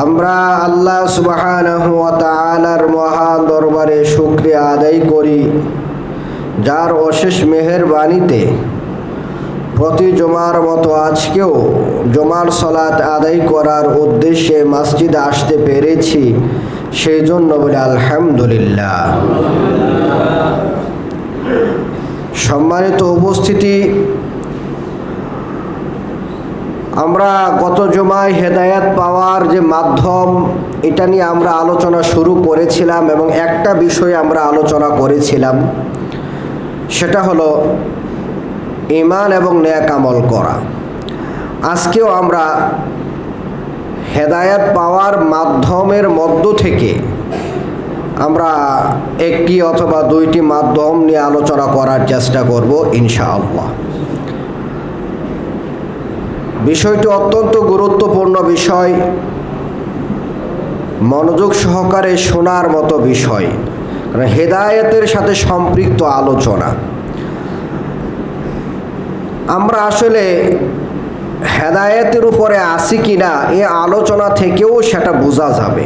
আমরা আল্লাহ সুবহানাহু ওয়া তাআলার মহান দরবারে শুকরিয়া আদায় করি, যার অশেষ মেহেরবানিতে প্রতি জুমার মতো আজকেও জুমার সালাত আদায় করার উদ্দেশ্যে মসজিদে আসতে পেরেছি। সেই জন্য বলি আলহামদুলিল্লাহ। সম্মানিত উপস্থিতি, আমরা গত জুমায় হেদায়েত পাওয়ার যে মাধ্যম, এটা নিয়ে আমরা আলোচনা শুরু করেছিলাম এবং একটা বিষয়ে আমরা আলোচনা করেছিলাম, সেটা হলো ঈমান এবং নেক আমল করা। আজকেও আমরা হেদায়েত পাওয়ার মাধ্যমের মধ্য থেকে আমরা একটি অথবা দুইটি মাধ্যম নিয়ে আলোচনা করার চেষ্টা করব ইনশাআল্লাহ। বিষয়টি অত্যন্ত গুরুত্বপূর্ণ বিষয়, মনোযোগ সহকারে শোনার মতো বিষয়, কারণ হেদায়েতের সাথে সম্পৃক্ত আলোচনা। আমরা আসলে হেদায়েতের উপরে আছি কিনা এ আলোচনা থেকেও সেটা বোঝা যাবে।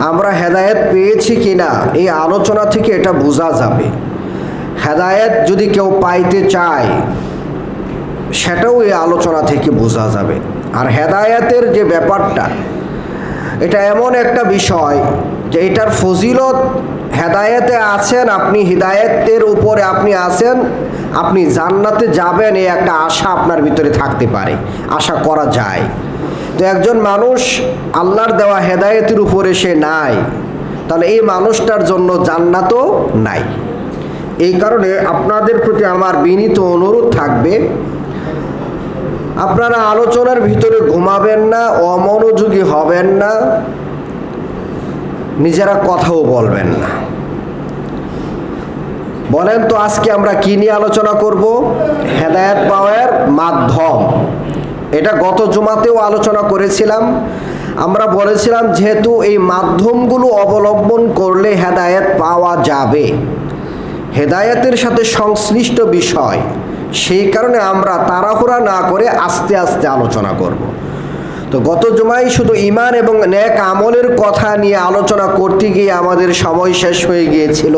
আমরা হেদায়েত পেয়েছি কিনা এই আলোচনা থেকে এটা বোঝা যাবে। হেদায়েত যদি কেউ পাইতে চায় সেটাও এই আলোচনা থেকে বোঝা যাবে। আর হেদায়েতের যে ব্যাপারটা, এটা এমন একটা বিষয় যে এটার ফজিলত, হেদায়েতে আছেন আপনি, হিদায়েতের উপরে আপনি আছেন, আপনি জান্নাতে যাবেন, এই একটা আশা আপনার ভিতরে থাকতে পারে, আশা করা যায়। তো একজন মানুষ আল্লাহর দেওয়া হেদায়েতের উপরে সে নাই, তাহলে এই মানুষটার জন্য জান্নাতও নাই। এই কারণে আপনাদের প্রতি আমার বিনীত অনুরোধ থাকবে, আপনারা আলোচনার ভিতরে ঘুমাবেন না, অমনোযোগী হবেন না, নিজেরা কথাও বলবেন না। বলেন তো আজকে আমরা কি নিয়ে আলোচনা করব? হেদায়েত পাওয়ার মাধ্যম। এটা গত জুমাতেও আলোচনা করেছিলাম। আমরা বলেছিলাম যেহেতু এই মাধ্যমগুলো অবলম্বন করলে হেদায়েত পাওয়া যাবে, হেদায়েতের সাথে সংশ্লিষ্ট বিষয়, সেই কারণে আমরা তাড়াহুড়া না করে আস্তে আস্তে আলোচনা করব। তো গত জুমায় শুধু ঈমান এবং নেক আমলের কথা নিয়ে আলোচনা করতে গিয়ে আমাদের সময় শেষ হয়ে গিয়েছিল।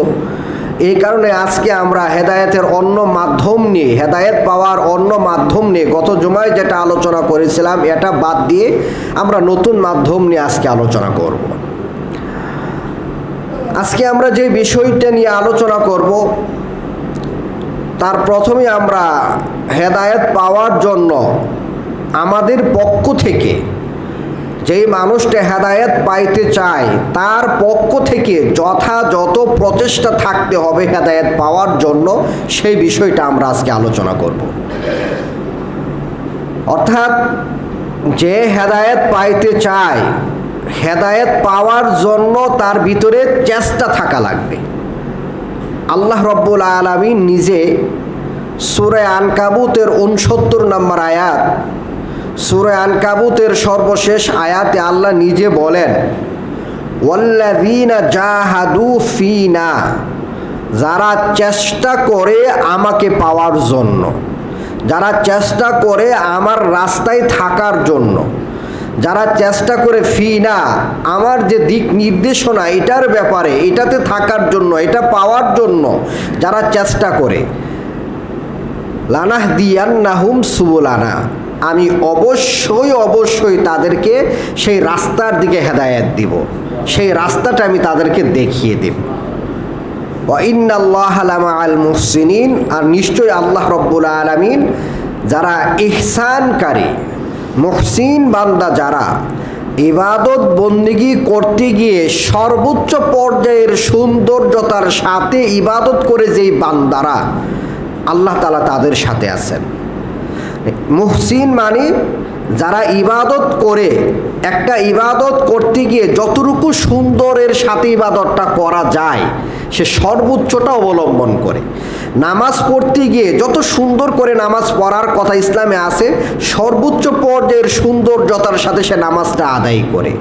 এই কারণে আজকে আমরা হেদায়েতের অন্য মাধ্যম নিয়ে, হেদায়েত পাওয়ার অন্য মাধ্যম নিয়ে, গত জুমায় যেটা আলোচনা করেছিলাম এটা বাদ দিয়ে আমরা নতুন মাধ্যম নিয়ে আজকে আলোচনা করব। আজকে আমরা যে বিষয়টা নিয়ে আলোচনা করব, তার প্রথমে আমরা হেদায়েত পাওয়ার জন্য আমাদের পক্ষ থেকে, যেই মানুষটা হেদায়েত পাইতে চায় তার পক্ষ থেকে যথাযথ প্রচেষ্টা থাকতে হবে হেদায়েত পাওয়ার জন্য, সেই বিষয়টা আমরা আজকে আলোচনা করব। অর্থাৎ যে হেদায়েত পাইতে চায়, হেদায়েত পাওয়ার জন্য তার ভিতরে চেষ্টা থাকা লাগবে। আল্লাহ রব্বুল আলামিন নিজে সূরা আনকাবুতের ৬৯ নম্বর আয়াত, সূরা আনকাবুতের সর্বশেষ আয়াতে আল্লাহ নিজে বলেন, ওয়াল্লাযীনা জাহাদু ফীনা, যারা চেষ্টা করে আমাকে পাওয়ার জন্য, যারা চেষ্টা করে আমার রাস্তায় থাকার জন্য, যারা চেষ্টা করে ফীনা, আমার যে দিক নির্দেশনা এটার ব্যাপারে, এটাতে থাকার জন্য, এটা পাওয়ার জন্য যারা চেষ্টা করে, লানাহদিয়ান্নাহুম সুবুলানা, আমি অবশ্যই তাদেরকে সেই রাস্তার দিকে হেদায়েত দিব, সেই রাস্তাটা আমি তাদেরকে দেখিয়ে দেব। ওয়া ইন্নাল্লাহা লামাআল মুহসিনিন, আর নিশ্চয়ই আল্লাহ রব্বুল আলামিন যারা ইহসানকারী, মুহসিন বান্দা, যারা ইবাদত বন্দেগী করতে গিয়ে সর্বোচ্চ পর্যায়ের সৌন্দর্যতার সাথে ইবাদত করে যেই বান্দারা, আল্লাহ তাআলা তাদের সাথে আছেন। মুহসিন মানে যারা ইবাদত করে, একটা ইবাদত করতে গিয়ে যতটুকু সুন্দরের সাথে ইবাদতটা করা যায় সে সর্বোচ্চটা অবলম্বন করে। নামাজ পড়তে গিয়ে যত সুন্দর করে নামাজ পড়ার কথা ইসলামে আছে, সর্বোচ্চ পর্যায়ের সৌন্দর্যতার সাথে সে নামাজটা আদায় করে।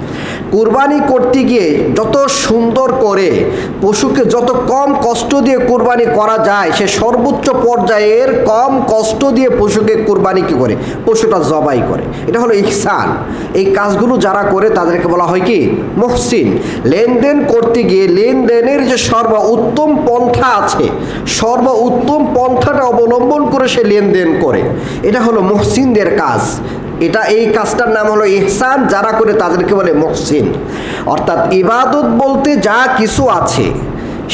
কুরবানি করতে গিয়ে যত সুন্দর করে, পশুকে যত কম কষ্ট দিয়ে কুরবানি করা যায়, সে সর্বোচ্চ পর্যায়ের কম কষ্ট দিয়ে পশুকে কুরবানি কি করে, পশুটা জবাই করে। এটা হলো ইহসান। এই কাজগুলো যারা করে তাদেরকে বলা হয় কি মুহসিন। লেনদেন করতে গিয়ে লেনদেনের যে সর্বোত্তম পন্থা আছে, সর্বোত্তম পন্থাটা অবলম্বন করে সে লেনদেন করে, এটা হলো মুহসিনদের কাজ। এই কাজটার নাম হলো ইহসান। যারা করে তাদেরকে বলে মুহসিন। অর্থাৎ ইবাদত বলতে যা কিছু আছে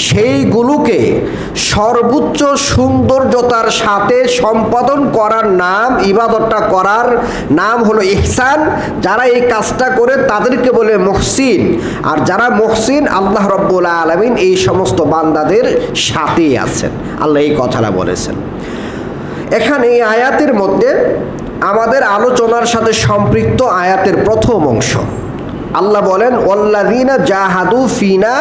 সেইগুলোকে সর্বোচ্চ সৌন্দর্যতার সাথে সম্পাদন করার নাম, ইবাদতটা করার নাম হলো ইহসান। যারা এই কাজটা করে তাদেরকে বলে মুহসিন। আর যারা মুহসিন, আল্লাহ রাব্বুল আলামিন এই সমস্ত বান্দাদের সাথেই আছেন। আল্লাহ এই কথাটা বলেছেন। এখানে এই আয়াতের মধ্যে আমাদের আলোচনার সাথে সম্পৃক্ত আয়াতের প্রথম অংশ, আল্লাহ বলেন ওয়াল্লাযীনা জাহাদু ফিনা,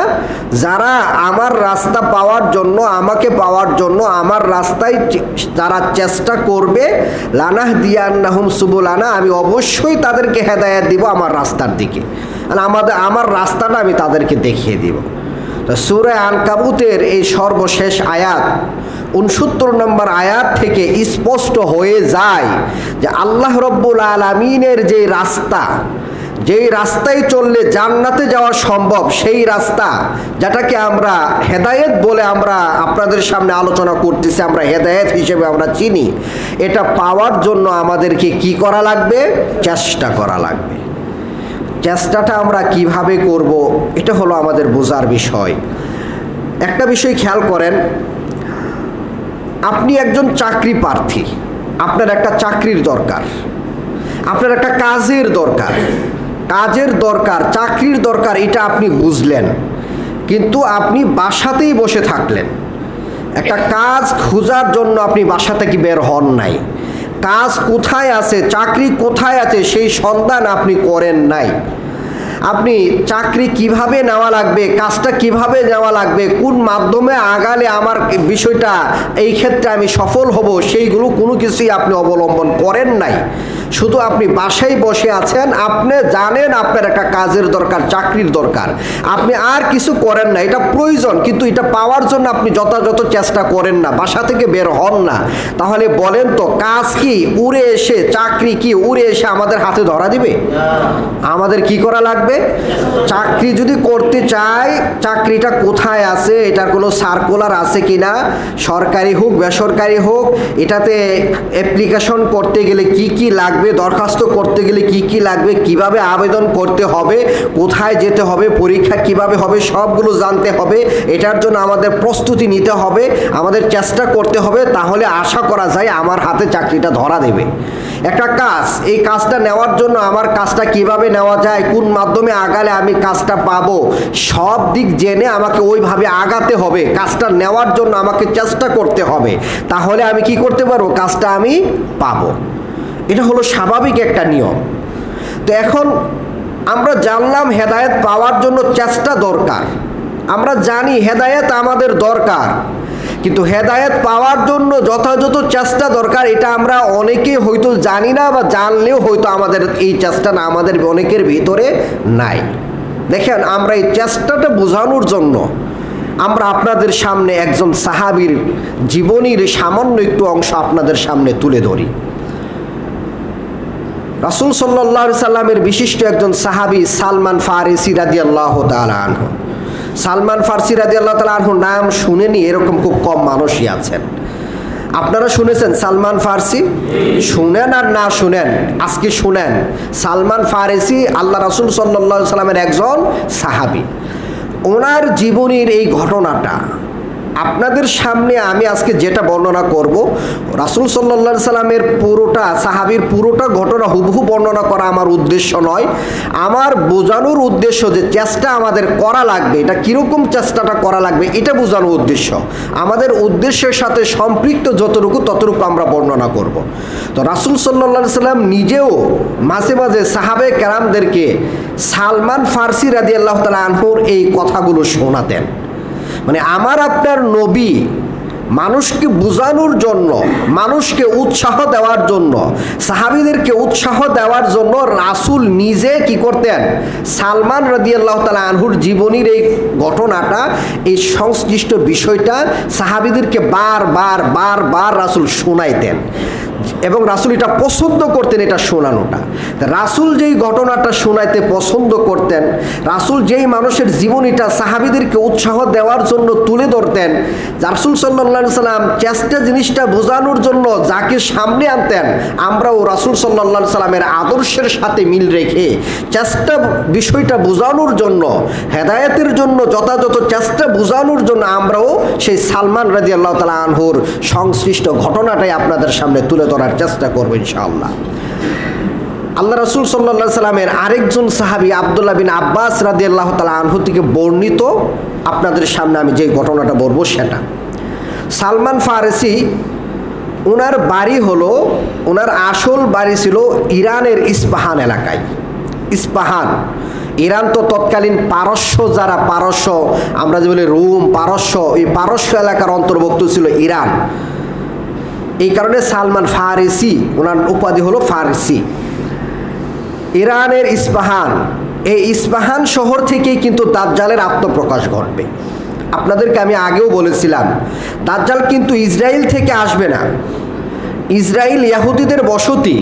যারা আমার রাস্তা পাওয়ার জন্য, আমাকে পাওয়ার জন্য আমার রাস্তায় যারা চেষ্টা করবে, লানাহদিয়ান্নাহুম সুবুলানা, আমি অবশ্যই তাদেরকে হেদায়েত দিব আমার রাস্তার দিকে। আর আমার রাস্তাটা আমি তাদেরকে দেখিয়ে দিব। তো সূরা আনকাবুতের এই সর্বশেষ আয়াত 69 নম্বর আয়াত থেকে স্পষ্ট হয়ে যায় যে আল্লাহ রাব্বুল আলামিনের যে রাস্তা, যেই রাস্তায় চললে জান্নাতে যাওয়া সম্ভব, সেই রাস্তা যেটাকে আমরা হেদায়েত বলে আমরা আপনাদের সামনে আলোচনা করতেছি, আমরা হেদায়েত হিসেবে আমরা চিনি, এটা পাওয়ার জন্য আমাদেরকে কি করা লাগবে? চেষ্টা করা লাগবে। চেষ্টাটা আমরা কিভাবে করব, এটা হলো আমাদের বোঝার বিষয়। একটা বিষয় খেয়াল করেন, আপনি একজন চাকরি প্রার্থী, আপনার একটা চাকরির দরকার, আপনার একটা কাজের দরকার, চাকরির দরকার, এটা আপনি বুঝলেন, কিন্তু আপনি বাসাতেই বসে থাকলেন। একটা কাজ খোঁজার জন্য আপনি বাসা থেকে বের হন নাই। কাজ কোথায় আছে, চাকরি কোথায় আছে, সেই সন্ধান আপনি করেন নাই। আপনি চাকরি কিভাবে নেওয়া লাগবে, কাজটা কিভাবে নেওয়া লাগবে, কোন মাধ্যমে আগালে আমার বিষয়টা এই ক্ষেত্রে আমি সফল হব, সেইগুলো কোনো কিছুই আপনি অবলম্বন করেন নাই। শুধু আপনি বাসায় বসে আছেন, আপনি জানেন আপনার একটা কাজের দরকার, চাকরির দরকার, আপনি আর কিছু করেন না, এটা প্রয়োজন, কিন্তু এটা পাওয়ার জন্য আপনি যথাযথ চেষ্টা করেন না, বাসা থেকে বের হন না। তাহলে বলেন তো, কাজ কি উড়ে এসে, চাকরি কি উড়ে এসে আমাদের হাতে ধরা দিবে? আমাদের কি করা লাগবে? চাকরি যদি করতে চাই, চাকরিটা কোথায় আছে, এটার কোনো সার্কুলার আছে কিনা, সরকারি হোক বেসরকারি হোক, এটাতে অ্যাপ্লিকেশন করতে গেলে কি কি লাগবে, দরখাস্ত করতে গেলে কি কি লাগবে, কিভাবে আবেদন করতে হবে, কোথায় যেতে হবে, পরীক্ষা কিভাবে হবে, সবগুলো জানতে হবে। এটার জন্য আমাদের প্রস্তুতি নিতে হবে, আমাদের চেষ্টা করতে হবে, তাহলে আশা করা যায় আমার হাতে চাকরিটা ধরা দেবে। একটা কাজ, এই কাজটা নেওয়ার জন্য আমার কাজটা কিভাবে নেওয়া যায়, কোন মাধ্যমে আগালে আমি কাজটা পাবো, সব দিক জেনে আমাকে ওইভাবে আগাতে হবে। কাজটা নেওয়ার জন্য আমাকে চেষ্টা করতে হবে, তাহলে আমি কি করতে পারবো, কাজটা আমি পাবো। এটা হলো স্বাভাবিক একটা নিয়ম। তো এখন আমরা জানলাম হেদায়েত পাওয়ার জন্য চেষ্টা দরকার, আমরা জানি হেদায়েত আমাদের দরকার, কিন্তু হেদায়েত পাওয়ার জন্য যথাযথ চেষ্টা দরকার, এটা আমরা অনেকে হয়তো জানি না, বা জানলেও হয়তো আমাদের এই চেষ্টা না, আমাদের অনেকের ভিতরে নাই। দেখেন, আমরা এই চেষ্টাটা বোঝানোর জন্য আমরা আপনাদের সামনে একজন সাহাবীর জীবনীর সামান্য একটু অংশ আপনাদের সামনে তুলে ধরি। রাসূল সাল্লাল্লাহু আলাইহি সাল্লামের বিশিষ্ট একজন সাহাবী সালমান ফারিসি রাদিয়াল্লাহু তাআলা আনহু। সালমান ফারসি রাদিয়াল্লাহু তাআলা আনহু নাম শুনেনি এরকম খুব কম মানুষই আছেন। আপনারা শুনেছেন সালমান ফারসি? শুনেন আর না শুনেন, আজকে শুনেন। সালমান ফারিসি আল্লাহ রাসূল সাল্লাল্লাহু আলাইহি সাল্লামের একজন সাহাবী। ওনার জীবনের এই ঘটনাটা আপনাদের সামনে আমি আজকে যেটা বর্ণনা করব, রাসূল সাল্লাল্লাহু আলাইহি সাল্লামের পুরোটা, সাহাবীর পুরোটা ঘটনা হুবহু বর্ণনা করা আমার উদ্দেশ্য নয়। আমার বোঝানোর উদ্দেশ্য যে চেষ্টা আমাদের করা লাগবে, এটা কীরকম চেষ্টাটা করা লাগবে এটা বোঝানোর উদ্দেশ্য। আমাদের উদ্দেশ্যের সাথে সম্পৃক্ত যতটুকু ততটুকু আমরা বর্ণনা করব। তো রাসূল সাল্লাল্লাহু আলাইহি সাল্লাম নিজেও মাঝে মাঝে সাহাবে কেরামদেরকে সালমান ফারসি রাদিয়াল্লাহু তাআলা আনহুর এই কথাগুলো শোনাতেন। মানে আমার আপনার নবী মানুষকে বোঝানোর জন্য, মানুষকে উৎসাহ দেওয়ার জন্য, সাহাবীদেরকে উৎসাহ দেওয়ার জন্য রাসূল নিজে কি করতেন, সালমান রাদিয়াল্লাহু তাআলা আনহুর জীবনীর এই ঘটনাটা, এই সংশ্লিষ্ট বিষয়টা সাহাবীদেরকে বারবার রাসূল শোনাইতেন। এবং রাসূল এটা পছন্দ করতেন, এটা শোনানোটা। রাসূল যেই ঘটনাটা শোনাইতে পছন্দ করতেন, রাসূল যেই মানুষের জীবনীটা সাহাবীদেরকে উৎসাহ দেওয়ার জন্য তুলে ধরতেন, রাসূল সাল্লাল্লাহু আলাইহি সাল্লাম চেষ্টা জিনিসটা বোঝানোর জন্য যাকে সামনে আনতেন, আমরাও রাসূল সাল্লাল্লাহু আলাইহি সাল্লামের আদর্শের সাথে মিল রেখে চেষ্টা বিষয়টা বোঝানোর জন্য, হেদায়েতের জন্য যথাযথ চেষ্টা বোঝানোর জন্য আমরাও সেই সালমান রাদিয়াল্লাহু তাআলা আনহুর সংশ্লিষ্ট ঘটনাটাই আপনাদের সামনে তুলে ধরার চেষ্টা করব ইনশাআল্লাহ। আল্লাহ রাসূল সাল্লাল্লাহু আলাইহি সাল্লামের আরেকজন সাহাবী আব্দুল্লাহ বিন আব্বাস রাদিয়াল্লাহু তাআলা আনহু থেকে বর্ণিত আপনাদের সামনে আমি যে ঘটনাটা বলবো সেটা। সালমান ফারসি, ওনার বাড়ি হলো, ওনার আসল বাড়ি ছিল ইরানের ইস্পাহান এলাকায়। ইস্পাহান, ইরান তো তৎকালীন পারস্য, যারা পারস্য আমরা যে বলি রোম, পারস্য, এই পারস্য এলাকার অন্তর্ভুক্ত ছিল ইরান। এই কারণে সালমান ফারসি, ওনার উপাধি হলো ফারসি। ইরানের ইস্পাহান, এই ইস্পাহান শহর থেকেই কিন্তু দাজ্জালের আত্মপ্রকাশ ঘটবে। আপনাদেরকে আমি আগেও বলেছিলাম, দাজ্জাল কিন্তু ইসরায়েল থেকে আসবে না। ইসরায়েল ইহুদিদের বসতি,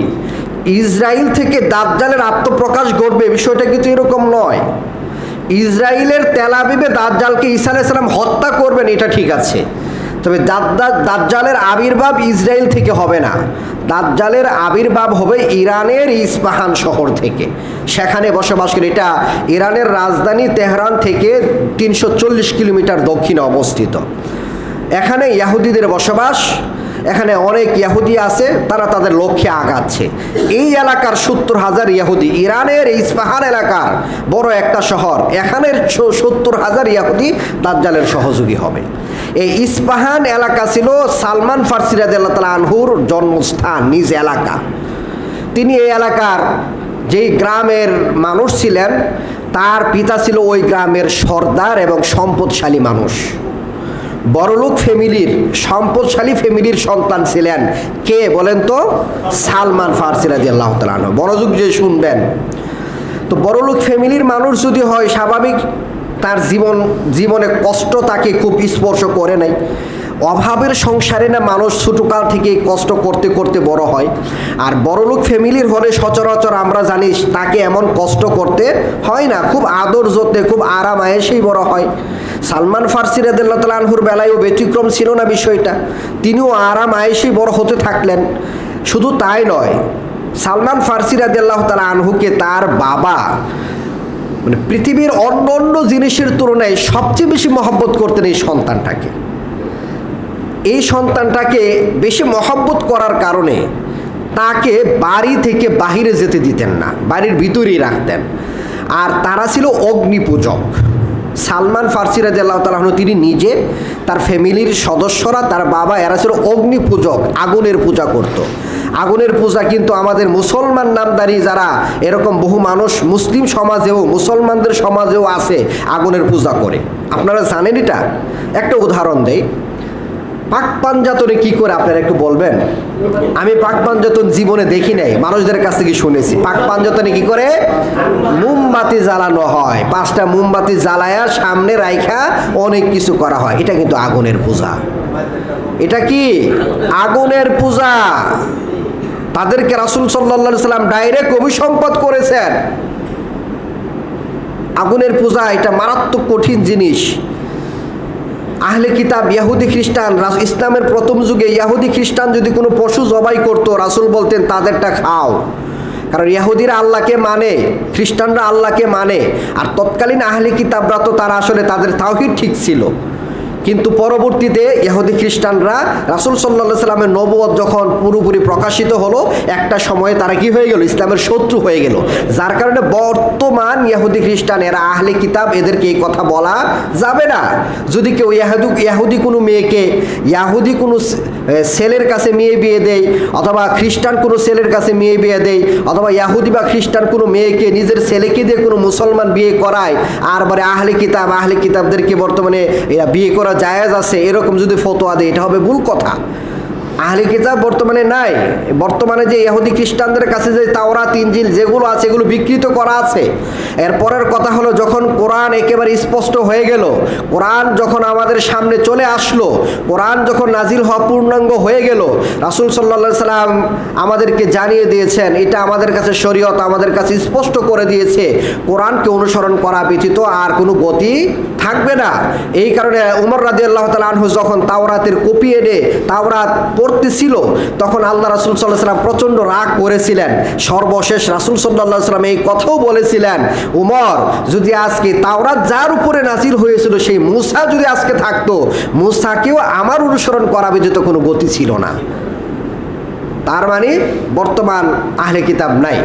ইসরায়েল থেকে দাজ্জালের আত্মপ্রকাশ ঘটবে বিষয়টা কিন্তু এরকম নয়। ইসরায়েলের তেল আবিবে দাজ্জালকে ঈসা আলাইহিস সালাম হত্যা করবেন, এটা ঠিক আছে, তবে দাজ্জালের আবির্ভাব ইসরায়েল থেকে হবে না। দাজ্জালের আবির্ভাব হবে ইরানের ইস্পাহান শহর থেকে, সেখানে বসবাস করে। এটা ইরানের রাজধানী তেহরান থেকে 340 কিলোমিটার দক্ষিণে অবস্থিত। এখানে ইহুদিদের বসবাস, এখানে অনেক ইহুদি আছে, তারা তাদের লক্ষ্যে আগাচ্ছে। এই এলাকার 70,000 ইহুদি, ইরানের ইস্পাহান এলাকার বড় একটা শহর, এখানের 70,000 ইহুদি দাজ্জালের সহযোগী হবে। এই ইস্পাহান এলাকা ছিল সালমান ফারসি রাদিয়াল্লাহু তাআলা আনহুর জন্মস্থান, নিজ এলাকা। তিনি এই এলাকার যেই গ্রামের মানুষ ছিলেন, তার পিতা ছিল ওই গ্রামের সর্দার এবং সম্পদশালী মানুষ। বড়লোক ফ্যামিলির, সম্পদশালী ফ্যামিলির সন্তান ছিলেন কে বলেন তো? সালমান ফারসি রাদিয়াল্লাহু তাআলা আনহু। মনোযোগ দিয়ে শুনবেন। তো বড়লোক ফ্যামিলির মানুষ যদি হয়, স্বাভাবিক তার জীবনে কষ্ট তাকে খুব স্পর্শ করে নাই। অভাবের সংসারে না মানুষ ছোটকাল থেকে কষ্ট করতে করতে বড় হয়। আর বড়লোক ফ্যামিলির হলে সচরাচর আমরা জানি তাকে এমন কষ্ট করতে হয় না, খুব আদর যত্নে, খুব আরাম আয়েসেই বড় হয়। সালমান ফারসি রাদিয়াল্লাহু তাআলা আনহুর বেলায়ও ব্যতিক্রম ছিল না বিষয়টা, তিনিও আরাম আয়েসেই বড় হতে থাকলেন। শুধু তাই নয়, সালমান ফারসি রাদিয়াল্লাহু তাআলা আনহুকে তার বাবা মানে পৃথিবীর অন্য অন্য জিনিসের তুলনায় সবচেয়ে বেশি মহব্বত করতেন এই সন্তানটাকে। এই সন্তানটাকে বেশি মহব্বত করার কারণে তাকে বাড়ি থেকে বাহিরে যেতে দিতেন না, বাড়ির ভিতরেই রাখতেন। আর তারা ছিল অগ্নিপূজক। সালমান ফারসি রাদিয়াল্লাহু তাআলা আনহু, তিনি নিজে, তার ফ্যামিলির সদস্যরা, তার বাবা, এরা ছিল অগ্নিপূজক, আগুনের পূজা করত। আগুনের পূজা কিন্তু আমাদের মুসলমান নামদারি যারা এরকম বহু মানুষ মুসলিম সমাজেও, মুসলমানদের সমাজেও আছে আগুনের পূজা করে। আপনারা জানেন এটা? একটা উদাহরণ দেই। পাক পাঞ্জাতনে কি করে আপনারা একটু বলবেন? আমি পাক পাঞ্জাতন জীবনে দেখি নাই, মানুষদের কাছ থেকে শুনেছি। পাক পাঞ্জাতনে কি করে? মোমবাতি জ্বালানো হয়, 5টা মোমবাতি জ্বালায়া সামনে রাইখা অনেক কিছু করা হয়। এটা কিন্তু আগুনের পূজা। এটা কি আগুনের পূজা? তাদেরকে রাসূল সাল্লাল্লাহু আলাইহি সাল্লাম ডাইরেক্ট অভিসম্পাদ করেছেন। আগুনের পূজা এটা মারাত্মক কঠিন জিনিস। আহলে কিতাব ইহুদি খ্রিস্টান, ইসলামের প্রথম যুগে ইহুদি খ্রিস্টান যদি কোনো পশু জবাই করতো, রাসূল বলতেন তাদেরটা খাও। কারণ ইহুদিরা আল্লাহকে মানে, খ্রিস্টানরা আল্লাহকে মানে। আর তৎকালীন আহলে কিতাবরা তো তারা আসলে তাদের তাওহীদ ঠিক ছিল। কিন্তু পরবর্তীতে ইহুদি খ্রিস্টানরা রাসূল সাল্লাল্লাহু আলাইহি সাল্লামের নবুয়ত যখন পুরোপুরি প্রকাশিত হলো, একটা সময়ে তারা কি হয়ে গেল? ইসলামের শত্রু হয়ে গেল। যার কারণে বর্তমান ইহুদি খ্রিস্টান, এরা আহলে কিতাব, এদেরকে এই কথা বলা যাবে না। যদি কেউ ইহুদি কোনো মেয়েকে, ইহুদি কোনো ছেলের কাছে মেয়ে বিয়ে দেয়, অথবা খ্রিস্টান কোনো ছেলের কাছে মেয়ে বিয়ে দেয়, অথবা ইহুদি বা খ্রিস্টান কোনো মেয়েকে নিজের ছেলেকে দিয়ে কোনো মুসলমান বিয়ে করায়, আর বলে আহলে কিতাবদেরকে বর্তমানে এরা বিয়ে করা জায়েজ আছে, এরকম যদি ফতোয়া দেয়, এটা হবে ভুল কথা। আহলি কিতাব বর্তমানে নাই। বর্তমানে যে ইহুদি খ্রিস্টানদের কাছে যে তাওরাত ইনজিল যেগুলো আছে এগুলো বিকৃত করা আছে। এরপরের কথা হলো, যখন কোরআন একেবারে স্পষ্ট হয়ে গেল, কোরআন যখন আমাদের সামনে চলে আসলো, কোরআন যখন নাজিল হওয়া পূর্ণাঙ্গ হয়ে গেল, রাসূল সাল্লাল্লাহু সাল্লাম আমাদেরকে জানিয়ে দিয়েছেন, এটা আমাদের কাছে শরীয়ত আমাদের কাছে স্পষ্ট করে দিয়েছে, কোরআনকে অনুসরণ করা ব্যতীত আর কোনো গতি থাকবে না। এই কারণে উমর রাদিয়াল্লাহু তাআলা আনহু যখন তাওরাতের কপি এনে তাওরাত পড়তেছিল, তখন আল্লাহ রাসূল সাল্লাল্লাহু আলাইহি ওয়াসাল্লাম প্রচণ্ড রাগ করেছিলেন। সর্বশেষ রাসূল সাল্লাল্লাহু আলাইহি ওয়াসাল্লাম এই কথাও বলেছিলেন, উমর, যদি আজকে তাওরাত যার উপরে নাজিল হয়েছিল সেই মূসা যদি আজকে থাকতো, মূসাকেও আমার অনুসরণ করা ব্যতীত কোনো গতি ছিল না। তার মানে বর্তমান আহলে কিতাব নাই।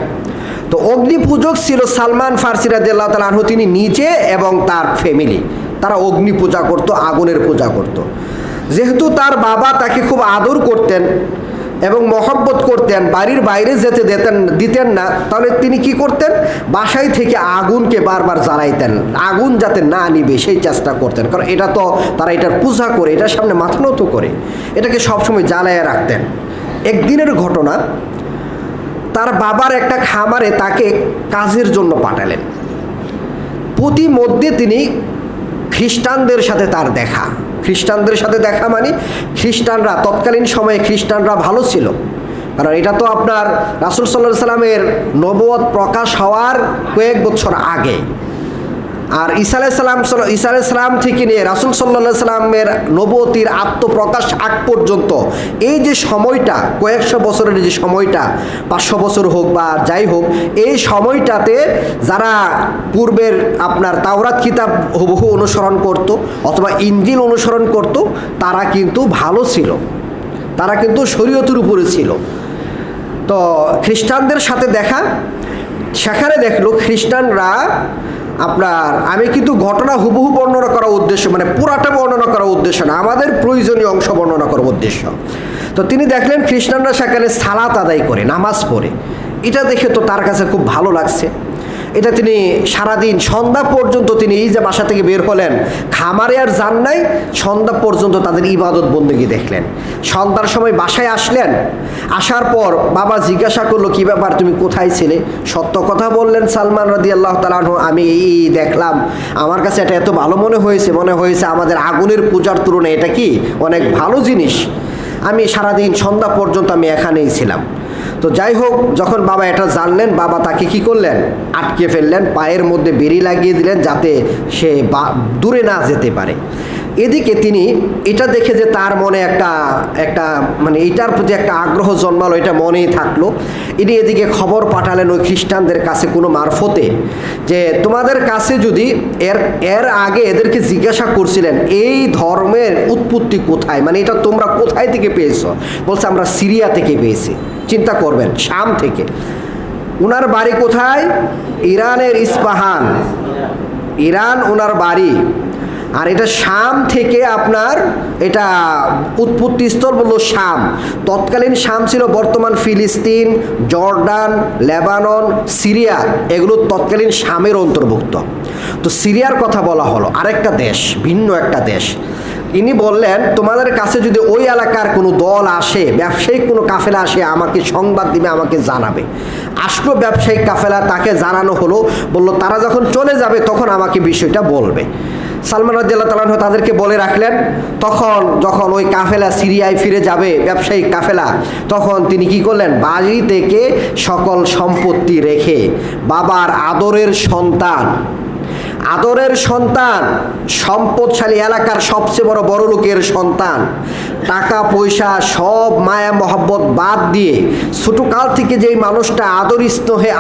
তো অগ্নি পূজক ছিল সালমান ফারসি রাদিয়াল্লাহু তাআলা আনহু, তিনি নিজে এবং তার ফ্যামিলি, তারা অগ্নি পূজা করত, আগুনের পূজা করত। যেহেতু তার বাবা তাকে খুব আদর করতেন এবং মহব্বত করতেন, বাড়ির বাইরে যেতে দিতেন না, তাহলে তিনি কি করতেন, বাসায় থেকে আগুনকে বারবার জ্বালাইতেন, আগুন যাতে না নিবে সেই চেষ্টা করতেন। কারণ এটা তো তারা এটার পূজা করে, এটার সামনে মাথা নত করে এটাকে সবসময় জ্বালাইয়া রাখতেন। একদিনের ঘটনা, তার বাবার একটা খামারে তাকে কাজের জন্য পাঠালেন। প্রতিমধ্যে তিনি খ্রিস্টানদের সাথে তার দেখা, খ্রিস্টানদের সাথে দেখা মানে খ্রিস্টানরা তৎকালীন সময়ে খ্রিস্টানরা ভালো ছিল। কারণ এটা তো আপনার রাসূল সাল্লাল্লাহু আলাইহি সাল্লামের নবুয়ত প্রকাশ হওয়ার কয়েক বছর আগে। আর ঈসা আলাইহিস সালাম থেকে নিয়ে রাসূল সাল্লাল্লাহু আলাইহি সাল্লামের নবুয়তির আত্মপ্রকাশ আগ পর্যন্ত এই যে সময়টা, কয়েকশো বছরের যে সময়টা, 500 বছর হোক বা যাই হোক, এই সময়টাতে যারা পূর্বের আপনার তাওরাত কিতাব হুবহু অনুসরণ করত অথবা ইনজিল অনুসরণ করত, তারা কিন্তু ভালো ছিল, তারা কিন্তু শরীয়তের উপরে ছিল। তো খ্রিস্টানদের সাথে দেখা, সেখানে দেখলো খ্রিস্টানরা আপনার, আমি কিন্তু ঘটনা হুবহু বর্ণনা করার উদ্দেশ্য, মানে পুরাটা বর্ণনা করার উদ্দেশ্য না, আমাদের প্রয়োজনীয় অংশ বর্ণনা করার উদ্দেশ্য। তো তিনি দেখলেন খ্রিস্টানরা সেখানে সালাত আদায় করে, নামাজ পড়ে। এটা দেখে তো তার কাছে খুব ভালো লাগছে। এটা তিনি সারাদিন সন্ধ্যা পর্যন্ত, তিনি এই যে বাসা থেকে বের হলেন, খামারে আর যান নাই, সন্ধ্যা পর্যন্ত তাদের ইবাদত বন্দেগী দেখলেন। সন্ধ্যার সময় বাসায় আসলেন, আসার পর বাবা জিজ্ঞাসা করলো, কি ব্যাপার, তুমি কোথায় ছিলে? সত্য কথা বললেন সালমান রাদিয়াল্লাহু তাআলা আনহু, আমি এই দেখলাম, আমার কাছে এটা এত ভালো মনে হয়েছে আমাদের আগুনের পূজার তুলনায় এটা কি অনেক ভালো জিনিস। আমি সারাদিন সন্ধ্যা পর্যন্ত আমি এখানেই ছিলাম। তো যাই হোক, যখন বাবা এটা জানলেন, বাবা তাকে কি করলেন, আটকে ফেললেন, পায়ের মধ্যে বেড়ি লাগিয়ে দিলেন যাতে সে দূরে না যেতে পারে। এদিকে তিনি এটা দেখে যে তার মনে একটা মানে এটার প্রতি একটা আগ্রহ জন্মালো, এটা মনেই থাকলো। ইনি এদিকে খবর পাঠালেন ওই খ্রিস্টানদের কাছে কোনো মারফতে, যে তোমাদের কাছে যদি এর আগে এদেরকে জিজ্ঞাসা করছিলেন এই ধর্মের উৎপত্তি কোথায়, মানে এটা তোমরা কোথায় থেকে পেয়েছো? বলছে আমরা সিরিয়া থেকে পেয়েছি। চিন্তা করবেন, শাম থেকে। উনার বাড়ি কোথায়? ইরানের ইস্পাহান, ইরান ওনার বাড়ি। আর এটা শাম থেকে আপনার, এটা উৎপত্তি স্থল বললো শাম। তৎকালীন শাম ছিল বর্তমান ফিলিস্তিন, জর্ডান, লেবানন, সিরিয়া, এগুলো তৎকালীন শামের অন্তর্ভুক্ত। তো সিরিয়ার কথা বলা হলো, আরেকটা দেশ, ভিন্ন একটা দেশ। ইনি বললেন, তোমাদের কাছে যদি ওই এলাকার কোনো দল আসে, ব্যবসায়িক কোনো কাফেলা আসে, আমাকে সংবাদ দিবে, আমাকে জানাবে। আসলো ব্যবসায়িক কাফেলা, তাকে জানানো হলো, বললো তারা যখন চলে যাবে তখন আমাকে বিষয়টা বলবে। সালমান রাদিয়াল্লাহু তাআলা আনহু তাদেরকে বলে রাখলেন। তখন যখন ওই কাফেলা সিরিয়ায় ফিরে যাবে, ব্যবসায়িক কাফেলা, তখন তিনি কি করলেন, বাড়ি থেকে সকল সম্পত্তি রেখে, বাবার আদরের সন্তান, সম্পদশালী এলাকার সবচেয়ে বড় লোকের সন্তান, টাকা পয়সা সব মায়া মহব্বত বাদ দিয়ে, ছোটকাল থেকে যেই মানুষটা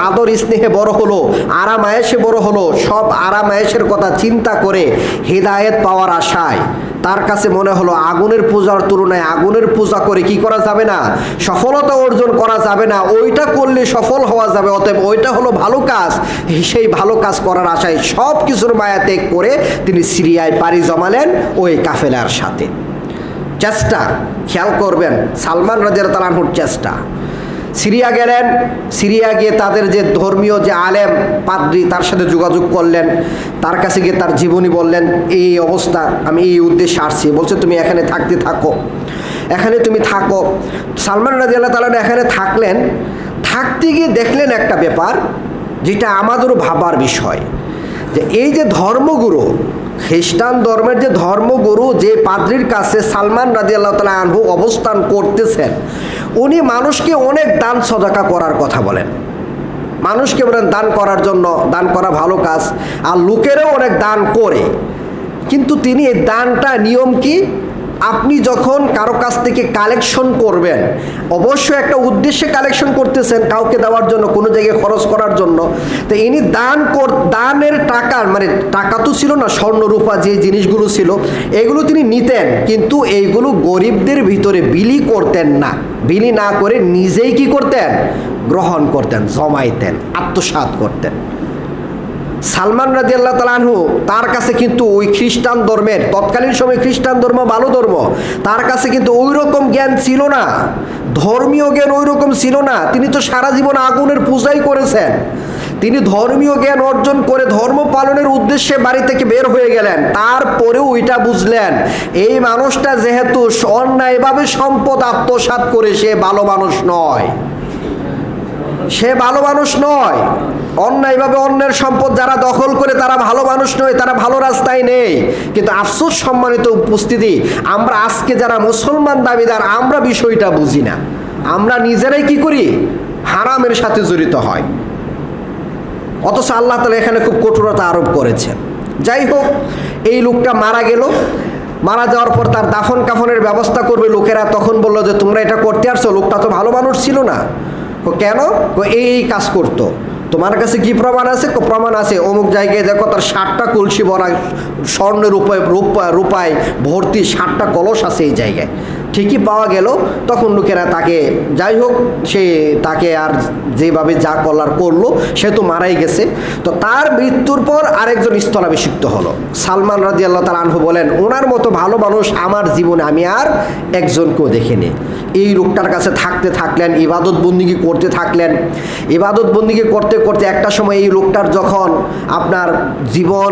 আদর স্নেহে বড় হলো, আরাম আয়েশে বড় হলো, সব আরাম আয়েশের কথা চিন্তা করে হেদায়েত পাওয়ার আশায় তার কাছে মনে হলো আগুনের পূজার তুলনায় আগুনের পূজা করে কি করা যাবে না, সফলতা অর্জন করা যাবে না, ওইটা করলে সফল হওয়া যাবে, অতএব ওইটা হলো ভালো কাজ। সেই ভালো কাজ করার আশায় সব কিছুর মায়া ত্যাগ করে তিনি সিরিয়ায় পাড়ি জমালেন ওই কাফেলার সাথে। চেষ্টা, খেয়াল করবেন সালমান রাদিয়াল্লাহু তাআলা আনহুর চেষ্টা। সিরিয়া গেলেন, সিরিয়া গিয়ে তাদের যে ধর্মীয় যে আলেম পাদ্রী, তার সাথে যোগাযোগ করলেন, তার কাছে গিয়ে তার জীবনী বললেন, এই অবস্থা, আমি এই উদ্দেশ্যে আসছি। বলছে তুমি এখানে থাকো। এখানে তুমি থাকো। সালমান রাদিয়াল্লাহু তাআলা এখানে থাকলেন। থাকতে গিয়ে দেখলেন একটা ব্যাপার, যেটা আমাদেরও ভাবার বিষয়, যে এই যে ধর্মগুরু, খ্রিস্টান ধর্মের যে ধর্মগুরু, যে পাদ্রির কাছে সালমান রাদিয়াল্লাহু তাআলা আনহু অবস্থান করতেছেন, উনি মানুষকে অনেক দান সদকা করার কথা বলেন। মানুষকে বলেন দান করার জন্য, দান করা ভালো কাজ, আর লোকেরও অনেক দান করে। কিন্তু তিনি এই দানটা নিয়ম কি, আপনি যখন কারো কাছ থেকে কালেকশন করবেন, অবশ্যই একটা উদ্দেশ্যে কালেকশন করতেছেন, কাউকে দেওয়ার জন্য, কোনো জায়গায় খরচ করার জন্য। তো ইনি দানের টাকার মানে টাকা তো ছিল না, স্বর্ণ রূপা যে জিনিসগুলো ছিল এগুলো তিনি নিতেন, কিন্তু এইগুলো গরিবদের ভিতরে বিলি করতেন না। বিলি না করে নিজেই কি করতেন, গ্রহণ করতেন, জমাইতেন, আত্মসাৎ করতেন। সালমান রাদিয়াল্লাহু তাআলা আনহু, তার কাছে কিন্তু ওই খ্রিস্টান ধর্মের, তৎকালীন সময় খ্রিস্টান ধর্ম ভালো ধর্ম, তার কাছে কিন্তু ওই রকম জ্ঞান ছিল না, ধর্মীয় জ্ঞান ওই রকম ছিল না। তিনি তো সারা জীবন আগুনের পূজাই করেছেন। তিনি ধর্মীয় জ্ঞান অর্জন করে ধর্ম পালনের উদ্দেশ্যে বাড়ি থেকে বের হয়ে গেলেন। তারপরেও ওইটা বুঝলেন, এই মানুষটা যেহেতু অন্যায়ভাবে সম্পদ আত্মসাৎ করে, সে ভালো মানুষ নয়, সে ভালো মানুষ নয়। অন্যায়ভাবে অন্যের সম্পদ যারা দখল করে তারা ভালো মানুষ নয়, তারা ভালো রাস্তায় নেই। কিন্তু আফসোস সম্মানিত উপস্থিতি, আমরা আজকে যারা মুসলমান দাবিদার, আমরা বিষয়টা বুঝি না। আমরা নিজেরাই কি করি, হারামের সাথে জড়িত হয়। অথচ আল্লাহ তাআলা এখানে খুব কঠোরতা আরোপ করেছেন। যাই হোক, এই লোকটা মারা গেল। মারা যাওয়ার পর তার দাফন কাফনের ব্যবস্থা করবে লোকেরা। তখন বললো যে তোমরা এটা করতে আসছো, লোকটা তো ভালো মানুষ ছিল না। কেন? এই কাজ করতো। তোমার কাছে কি প্রমাণ আছে? প্রমাণ আছে, অমুক জায়গায় দেখো তার 60টা কলসি ভরা স্বর্ণের রূপায় ভর্তি 60টা কলস আছে এই জায়গায়। ঠিকই পাওয়া গেল। তখন লোকেরা তাকে, যাই হোক, সে তাকে আর যেভাবে যা করার করলো, সে তো মারাই গেছে। তো তার মৃত্যুর পর আরেকজন স্থলাভিষিক্ত হলো। সালমান রাদিয়াল্লাহু তাআলা আনহু বলেন, ওনার মতো ভালো মানুষ আমার জীবনে আমি আর একজনকেও দেখিনি। এই লোকটার কাছে থাকতে থাকলেন, ইবাদত বন্দিগি করতে থাকলেন। ইবাদত বন্দিগি করতে করতে একটা সময় এই লোকটার যখন আপনার জীবন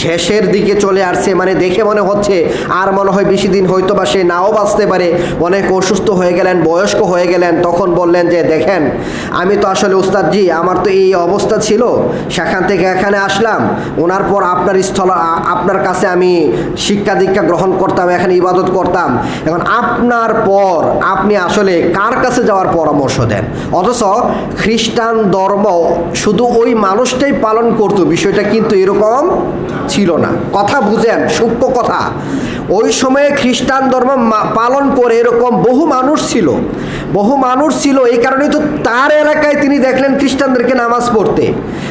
শেষের দিকে চলে আসছে, মানে দেখে মনে হচ্ছে আর মনে হয় বেশি দিন হয়তো বা সে নাও বাঁচতে পারে, অনেক অসুস্থ হয়ে গেলেন, বয়স্ক হয়ে গেলেন। তখন বললেন যে দেখেন, আমি তো আসলে উস্তাদজি, আমার তো এই অবস্থা ছিল, সেখান থেকে এখানে আসলাম। ওনার পর আপনার কাছে আমি শিক্ষা দীক্ষা গ্রহণ করতাম, এখানে ইবাদত করতাম। এখন আপনার পর আপনি আসলে কার কাছে যাওয়ার পরামর্শ দেন? অথচ খ্রিস্টান ধর্ম শুধু ওই মানুষটাই পালন করতো, বিষয়টা কিন্তু এরকম ছিল না। কথা বুঝেন, সূক্ষ্ম কথা। ওই সময়ে খ্রিস্টান ধর্ম পালন করে এরকম বহু মানুষ ছিল, বহু মানুষ ছিল। এই কারণেই তো তার এলাকায় তিনি দেখলেন খ্রিস্টানদেরকে নামাজ পড়তে।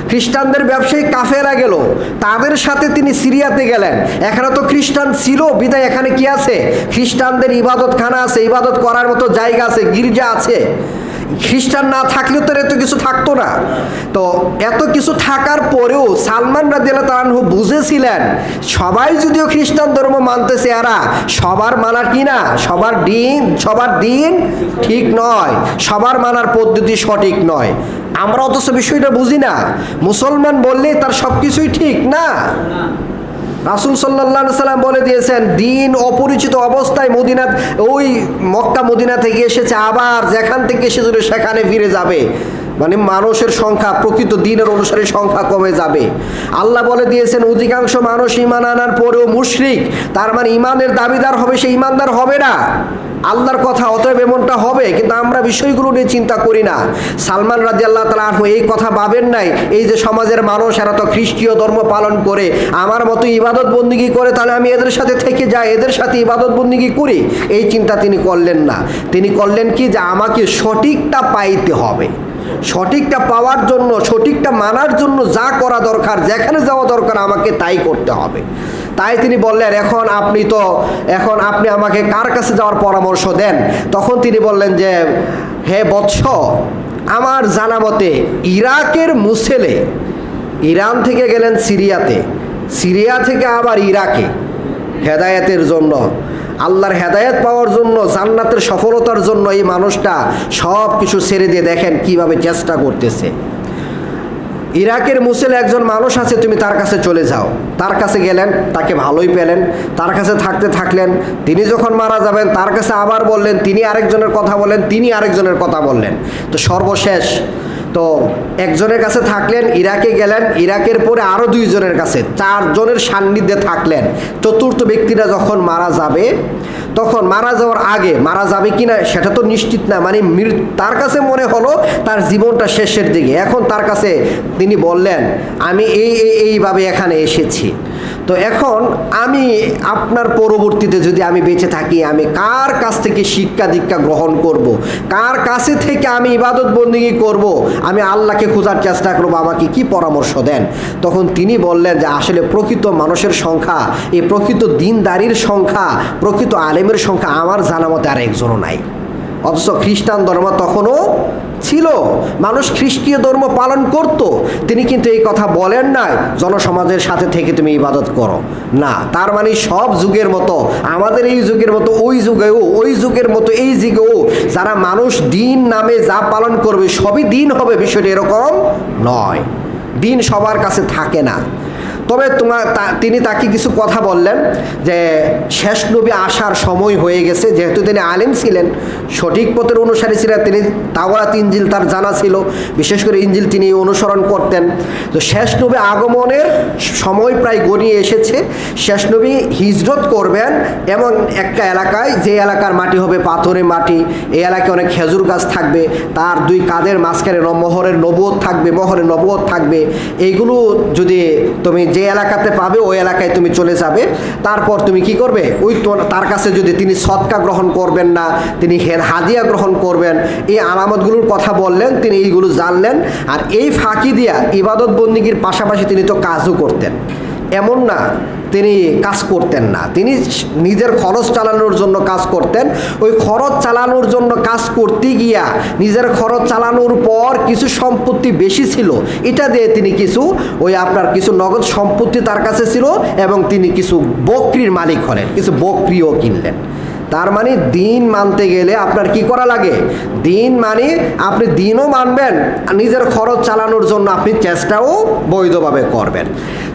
খ্রিস্টানদের ব্যবসায়ী কাফেরা গেল, তাদের সাথে তিনি সিরিয়াতে গেলেন। এখানে তো খ্রিস্টান ছিল বিদায় এখানে কি আছে, খ্রিস্টানদের ইবাদতখানা আছে, ইবাদত করার মতো জায়গা আছে, গির্জা আছে। খ্রিস্টান না থাকলেও তো এত কিছু থাকতো না। তো এত কিছু থাকার পরেও সালমান রাদিয়াল্লাহু তাআলা আনহু বুঝেছিলেন, সবাই যদিও খ্রিস্টান ধর্ম মানতেছে, এরা সবার মানার কি না, সবার দিন ঠিক নয়, সবার মানার পদ্ধতি সঠিক নয়। আমরা অথচ বিষয়টা বুঝি না। মুসলমান বললেই তার সব কিছুই ঠিক না। রাসূল সাল্লাল্লাহু আলাইহি সাল্লাম বলে দিয়েছেন, দিন অপরিচিত অবস্থায় মদিনা, ওই মক্কা মদিনা থেকে এসেছে, আবার যেখান থেকে এসেছিল সেখানে ফিরে যাবে। মানে মানুষের সংখ্যা, প্রকৃত দিনের অনুসারী সংখ্যা কমে যাবে। আল্লাহ বলে দিয়েছেন, অধিকাংশ মানুষ ঈমান আনার পরেও মুশরিক, তার মানে ঈমানের দাবিদার হবে, সে ঈমানদার হবে না। আল্লাহর কথা, অতএব এমনটা হবে। কিন্তু আমরা বিষয়গুলো নিয়ে চিন্তা করি না। সালমান রাদিয়াল্লাহু তাআলা আনহু এই কথা ভাবেন নাই, এই যে সমাজের মানুষ এরা তো খ্রিস্টীয় ধর্ম পালন করে, আমার মতো ইবাদত বন্দিগি করে, তাহলে আমি এদের সাথে থেকে যাই, এদের সাথে ইবাদত বন্দিগি করি। এই চিন্তা তিনি করলেন না। তিনি করলেন কি, যে আমাকে সঠিকটা পাইতে হবে। সঠিকটা পাওয়ার জন্য, সঠিকটা মানার জন্য যা করা দরকার, যেখানে যাওয়া দরকার, আমাকে তাই করতে হবে। তাই তিনি বললেন, এখন আপনি আমাকে কার কাছে যাওয়ার পরামর্শ দেন? তখন তিনি বললেন যে, হে বৎস, আমার জানা মতে ইরাকের মুসেলে, ইরান থেকে গেলেন সিরিয়াতে, সিরিয়া থেকে আবার ইরাকে হেদায়েতের জন্য, আল্লাহর হেদায়েত পাওয়ার জন্য, জান্নাতের সফলতার জন্য এই মানুষটা সব কিছু ছেড়ে দিয়ে দেখেন কিভাবে চেষ্টা করতেছে। ইরাকের মুসেলে একজন মানুষ আছে, তুমি তার কাছে চলে যাও। তার কাছে গেলেন, তাকে ভালোই পেলেন, তার কাছে থাকতে থাকলেন। তিনি যখন মারা যাবেন তার কাছে আবার বললেন, তিনি আরেকজনের কথা বললেন, তিনি আরেকজনের কথা বললেন। তো সর্বশেষ তো একজনের কাছে থাকলেন, ইরাকে গেলেন, ইরাকের পরে আরও 2 জনের কাছে, 4 জনের সান্নিধ্যে থাকলেন। চতুর্থ ব্যক্তিটা যখন মারা যাবে, তখন মারা যাওয়ার আগে, মারা যাবে কিনা সেটা তো নিশ্চিত না, মানে তার কাছে মনে হলো তার জীবনটা শেষের দিকে। এখন তার কাছে তিনি বললেন, আমি এইভাবে এখানে এসেছি, তো এখন আমি আপনার পরবর্তীতে যদি আমি বেঁচে থাকি, আমি কার কাছ থেকে শিক্ষা দীক্ষা গ্রহণ করব, কার কাছে থেকে আমি ইবাদত বন্দেগী করব, আমি আল্লাহকে খোঁজার চেষ্টা করব, আমাকে কি পরামর্শ দেন? তখন তিনি বললেন যে আসলে প্রকৃত মানুষের সংখ্যা, এই প্রকৃত দিনদারির সংখ্যা, প্রকৃত আলেমের সংখ্যা আমার জানা মতে আর একজনও নাই। অথচ খ্রিস্টান ধর্ম তখনও ছিল, মানুষ খ্রিস্টীয় ধর্ম পালন করত। তিনি কিন্তু এই কথা বলেন নাই জনসমাজের সাথে থেকে তুমি ইবাদত করো, না। তার মানে সব যুগের মতো, আমাদের এই যুগের মতো ওই যুগেও, ওই যুগের মতো এই যুগেও যারা মানুষ দিন নামে যা পালন করবে সবই দিন হবে, বিষয়টি এরকম নয়। দিন সবার কাছে থাকে না। তবে তিনি তাকে কিছু কথা বললেন যে শেষ নবী আসার সময় হয়ে গেছে। যেহেতু তিনি আলেম ছিলেন, সঠিক পথের অনুসারী ছিলেন, তিনি তাওরাত ইনজিল তার জানা ছিল, বিশেষ করে ইনজিল তিনি অনুসরণ করতেন। তো শেষ নবী আগমনের সময় প্রায় গড়িয়ে এসেছে। শেষ নবী হিজরত করবেন এমন একটা এলাকায়, যে এলাকার মাটি হবে পাথরে মাটি, এই এলাকায় অনেক খেজুর গাছ থাকবে, তার 2 কাঁধের মাঝখানে মোহরের নবুয়ত থাকবে, মোহরের নবুয়ত থাকবে। এইগুলো যদি তুমি যে এলাকাতে পাবে ওই এলাকায় তুমি চলে যাবে। তারপর তুমি কি করবে, ওই তার কাছে যদি তিনি সদকা গ্রহণ করবেন না, তিনি হাদিয়া গ্রহণ করবেন, এই আলামতগুলোর কথা বললেন, তিনি এইগুলো জানলেন। আর এই ফাঁকি দিয়া ইবাদত বন্দেগীর পাশাপাশি তিনি তো কাজও করতেন, এমন না তিনি কাজ করতেন না, তিনি নিজের খরচ চালানোর জন্য কাজ করতেন। ওই খরচ চালানোর জন্য কাজ করতে গিয়া নিজের খরচ চালানোর পর কিছু সম্পত্তি বেশি ছিল, এটা দিয়ে তিনি কিছু আপনার কিছু নগদ সম্পত্তি তার কাছে ছিল, এবং তিনি কিছু বকরির মালিক হলেন, কিছু বকরিও কিনলেন। তার মানে দিন মানতে গেলে আপনার কি করা লাগে, দিন মানে আপনি দিনও মানবেন, নিজের খরচ চালানোর জন্য আপনি চেষ্টাও বৈধভাবে করবেন।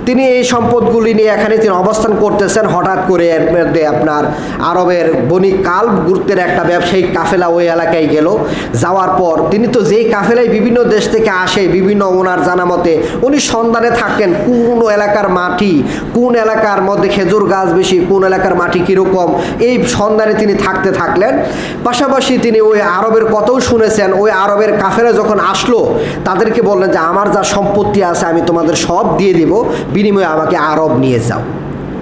তিনি এই সম্পদগুলি নিয়ে এখানে তিনি অবস্থান করতেছেন। হঠাৎ করে এর মধ্যে আপনার আরবের বণিক কালব গোত্রের একটা ব্যবসায়িক কাফেলা ওই এলাকায় গেল। যাওয়ার পর তিনি তো যেই কাফেলায় বিভিন্ন দেশ থেকে আসে, বিভিন্ন ওনার জানা মতে উনি সন্ধানে থাকেন কোন এলাকার মাটি, কোন এলাকার মধ্যে খেজুর গাছ বেশি, কোন এলাকার মাটি কীরকম, এই সন্ধানে তিনি থাকতে থাকলেন। পাশাপাশি তিনি ওই আরবের কথাও শুনেছেন। ওই আরবের কাফেরা যখন আসলো তাদেরকে বললেন যে আমার যা সম্পত্তি আছে আমি তোমাদের সব দিয়ে দিব, বিনিময়ে আমাকে আরব নিয়ে যাও,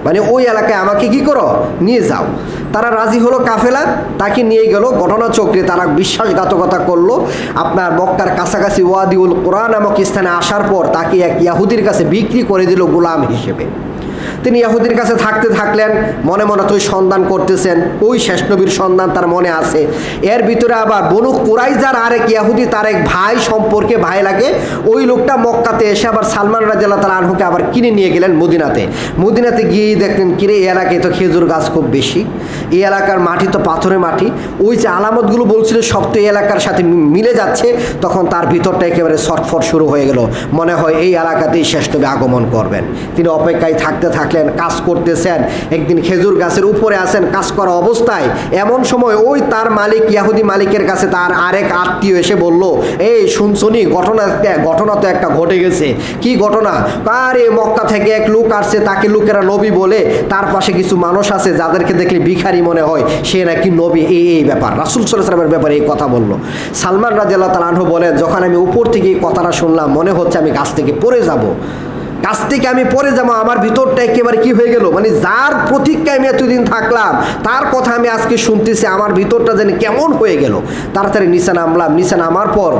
মানে ওই এলাকায় আমাকে কি করো, নিয়ে যাও। তারা রাজি হলো, কাফেলা তাকে নিয়ে গেল। ঘটনাচক্রে তারা বিশ্বাসঘাতকতা করলো। আপনার মক্কার কাছাকাছি ওয়াদিউল কুরা নামক স্থানে আসার পর তাকে এক ইয়াহুদির কাছে বিক্রি করে দিল গোলাম হিসেবে। তিনি ইহুদির কাছে থাকতে থাকলেন, মনে মনে তুই সন্ধান করতেছেন, ওই শেষ নবীর সন্ধান তার মনে আছে। এর ভিতরে আবার বনু কুরাইজার আরেক ইহুদি, তার এক ভাই সম্পর্কে ভাই লাগে, ওই লোকটা মক্কাতে এসে আবার সালমান রাদিয়াল্লাহু তাআলা আনহুকে আবার কিনে নিয়ে গেলেন মদিনাতে। মদিনাতে গিয়েই দেখলেন কিরে এই এলাকায় তো খেজুর গাছ খুব বেশি, এই এলাকার মাটি তো পাথরের মাটি, ওই যে আলামতগুলো বলছিল সব তো এই এলাকার সাথে মিলে যাচ্ছে। তখন তার ভিতরটা একেবারে ছটফট শুরু হয়ে গেল, মনে হয় এই এলাকাতেই শেষ নবী আগমন করবেন। তিনি অপেক্ষায় থাকতে থাকলেন, কাজ করতেছেন। একদিন খেজুর গাছের উপরে আছেন কাজ করা অবস্থায়, এমন সময় ওই তার মালিক, ইয়াহুদি মালিকের কাছে তার আরেক আত্মীয় এসে বলল, এই শুনছনি ঘটনা তো একটা ঘটে গেছে। কি ঘটনা? আরে মক্কা থেকে এক লোক আসছে, তাকে লোকেরা নবী বলে, তার পাশে কিছু মানুষ আছে যাদেরকে দেখলে ভিখারি মনে হয়, সে নাকি নবী। এই ব্যাপার রাসূল সাল্লাল্লাহু আলাইহি ওয়াসাল্লামের ব্যাপারে এই কথা বলল। সালমান রাদিয়াল্লাহু তাআলা আনহু বলেন, যখন আমি উপর থেকে এই কথাটা শুনলাম মনে হচ্ছে আমি গাছ থেকে পড়ে যাব, কাছ থেকে আমি পরে যাবো। আমার ভিতরটা একেবারে কি হয়ে গেল, মানে যার প্রতীক্ষায় আমি এতদিন থাকলাম তার কথা আমি আজকে শুনতেছি, আমার ভিতরটা যেন কেমন হয়ে গেল। তাড়াতাড়ি নিচে নামলাম। নিচে নামার পর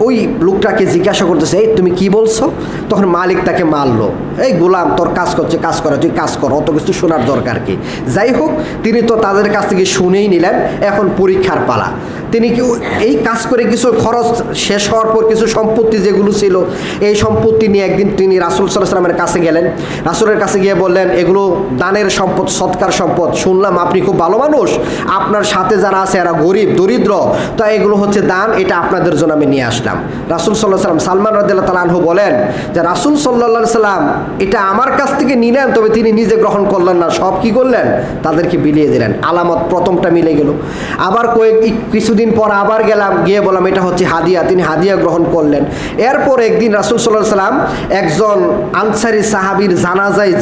ওই লোকটাকে জিজ্ঞাসা করতেছে, এই তুমি কি বলছো? তখন মালিক তাকে মারলো, এই গোলাম তোর কাজ করছে, কাজ করে, তুই কাজ কর, অত কিছু শোনার দরকার কি। যাই হোক, তিনি তো তাদের কাছ থেকে শুনেই নিলেন। এখন পরীক্ষার পালা। তিনি কি এই কাজ করে কিছু খরচ শেষ হওয়ার পর কিছু সম্পত্তি যেগুলো ছিল এই সম্পত্তি নিয়ে একদিন তিনি রাসূল সাল্লাল্লাহু আলাইহি ওয়াসাল্লামের কাছে গেলেন। রাসূলের কাছে গিয়ে বললেন, এগুলো দানের সম্পদ, সৎকার সম্পদ, শুনলাম আপনি খুব ভালো মানুষ, আপনার সাথে যারা আছে এরা গরিব দরিদ্র, তো এগুলো হচ্ছে দান, এটা আপনাদের জন্য আমি নিয়ে আসলাম। রাসূল সাল্লাল্লাহু আলাইহি ওয়াসাল্লাম, সালমান রাদিয়াল্লাহু তাআলা আনহু বলেন যে রাসূল সাল্লাল্লাহু আলাইহি ওয়াসাল্লাম এটা আমার কাছ থেকে নিলেন, তবে তিনি নিজে গ্রহণ করলেন না, সব কি করলেন, তাদেরকে বিলিয়ে দিলেন। আলামত প্রথমটা মিলে গেল। আবার কিছুদিন পর আবার গিয়ে বললাম এটা হচ্ছে হাদিয়া, তিনি হাদিয়া গ্রহণ করলেন। এরপর একদিন রাসূল সাল্লাল্লাহু আলাইহি ওয়াসাল্লাম একজন আনসারী সাহাবীর জানাজায়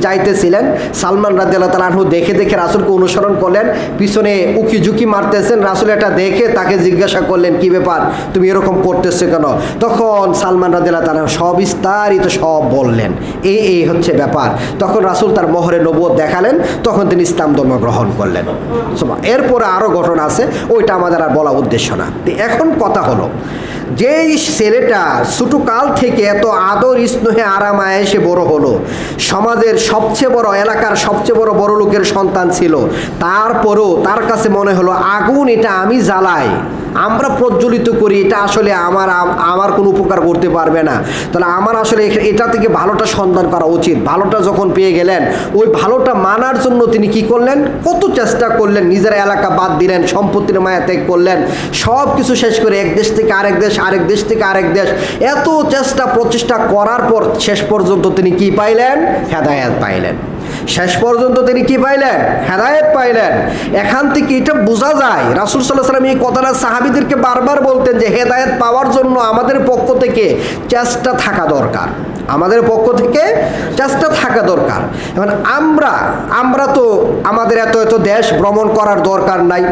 যাইতেছিলেন। সালমান রাদিয়াল্লাহু তাআলা আনহু দেখে দেখে রাসূলকে অনুসরণ করলেন, পিছনে উকি ঝুঁকি মারতেছেন। রাসূল এটা দেখে তাকে জিজ্ঞাসা করলেন, কি ব্যাপার, তুমি এরকম করতেছো কেন? তখন সালমান রাদিয়াল্লাহু তাআলা সবিস্তারিত সব বললেন, এই হচ্ছে ব্যাপার। তখন রাসূল তার মোহরে নবুয়ত দেখালেন, তখন তিনি ইসলাম ধর্ম গ্রহণ করলেন। এরপরে আরও ঘটনা আছে, ওইটা আমাদের আর বলা উদ্দেশ্য না। এখন কথা হলো, যেই ছেলেটা ছোটকাল থেকে এত আদর স্নেহে আরাম আয়েসে বড় হলো, সমাজের সবচেয়ে বড়, এলাকার সবচেয়ে বড় লোকের সন্তান ছিল, তারপরেও তার কাছে মনে হলো আগুন এটা আমি জ্বালাই, আমরা প্রজ্বলিত করি, এটা আসলে আমার কোনো উপকার করতে পারবে না, তাহলে আমার আসলে এটা থেকে ভালোটা সন্ধান করা উচিত। ভালোটা যখন পেয়ে গেলেন, ওই ভালোটা মানার জন্য তিনি কি করলেন, কত চেষ্টা করলেন, নিজের এলাকা বাদ দিলেন, সম্পত্তির মায়া ত্যাগ করলেন, সব কিছু শেষ করে এক দেশ থেকে আরেক দেশ, আরেক দেশ থেকে আরেক দেশ, এত প্রচেষ্টা করার পর শেষ পর্যন্ত তিনি কি পাইলেন, হেদায়েত পাইলেন। শেষ পর্যন্ত তিনি কি পাইলেন, হেদায়েত পাইলেন। এখান থেকে এটা বোঝা যায়, রাসূল সাল্লাল্লাহু আলাইহি ওয়াসাল্লাম এই কথাটা সাহাবীদেরকে বারবার বলতেন যে হেদায়েত পাওয়ার জন্য আমাদের পক্ষ থেকে চেষ্টা থাকা দরকার, আমাদের পক্ষ থেকে চেষ্টা থাকা দরকার। এখন আমরা তো আমাদের এত দেশ ভ্রমণ করার দরকার নাই,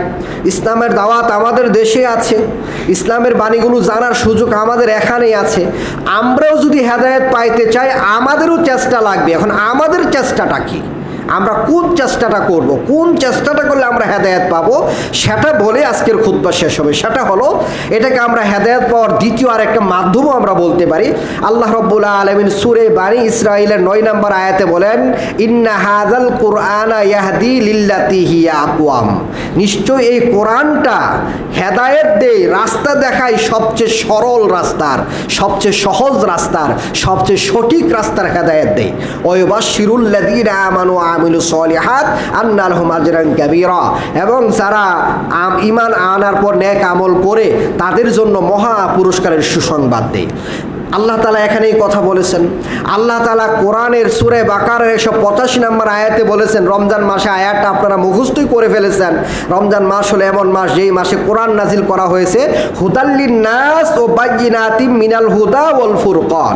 ইসলামের দাওয়াত আমাদের দেশে আছে, ইসলামের বাণীগুলো জানার সুযোগ আমাদের এখানেই আছে। আমরাও যদি হেদায়েত পাইতে চাই, আমাদেরও চেষ্টা লাগবে। এখন আমাদের চেষ্টাটা কি, আমরা কোন চেষ্টাটা করব, কোন চেষ্টাটা করলে আমরা হেদায়েত পাবো, সেটা বলে আজকের খুতবা শেষ হবে। সেটা হলো, এটাকে আমরা হেদায়েত পাওয়ার দ্বিতীয় আর একটা মাধ্যমও আমরা বলতে পারি। আল্লাহ রাব্বুল আলামিন সূরা বানী ইসরাঈলের 9 নম্বর আয়াতে বলেন, ইন্না হাযাল কুরআনা ইয়াহদি লিল্লাতি হিয়া আকওয়াম, নিশ্চয় এই কোরআনটা হেদায়েত দেয়, রাস্তা দেখায় সবচেয়ে সরল রাস্তার, সবচেয়ে সহজ রাস্তার, সবচেয়ে সঠিক রাস্তার হেদায়েত দেয়। ওয়ায়ুবাশশিরুল লাযীনা আমানু আমিলু সলিহাত আন্না লাহুম আজরান কাবীরা, এবং যারা ঈমান আনার পর নেক আমল করে তাদের জন্য মহা পুরস্কারের সুসংবাদ দেয়। আল্লাহ তাআলা এখানে এই কথা বলেছেন। আল্লাহ তাআলা কোরআনের সূরা বাকারার 185 নম্বর আয়াতে বলেছেন, রমজান মাসে, আয়াতটা আপনারা মুখস্থই করে ফেলেছেন, রমজান মাস হলো এমন মাস যেই মাসে কোরআন নাজিল করা হয়েছে, হুদাল্লিন নাস ও বায়্যিনাতিম মিনাল হুদা ওয়াল ফুরকান।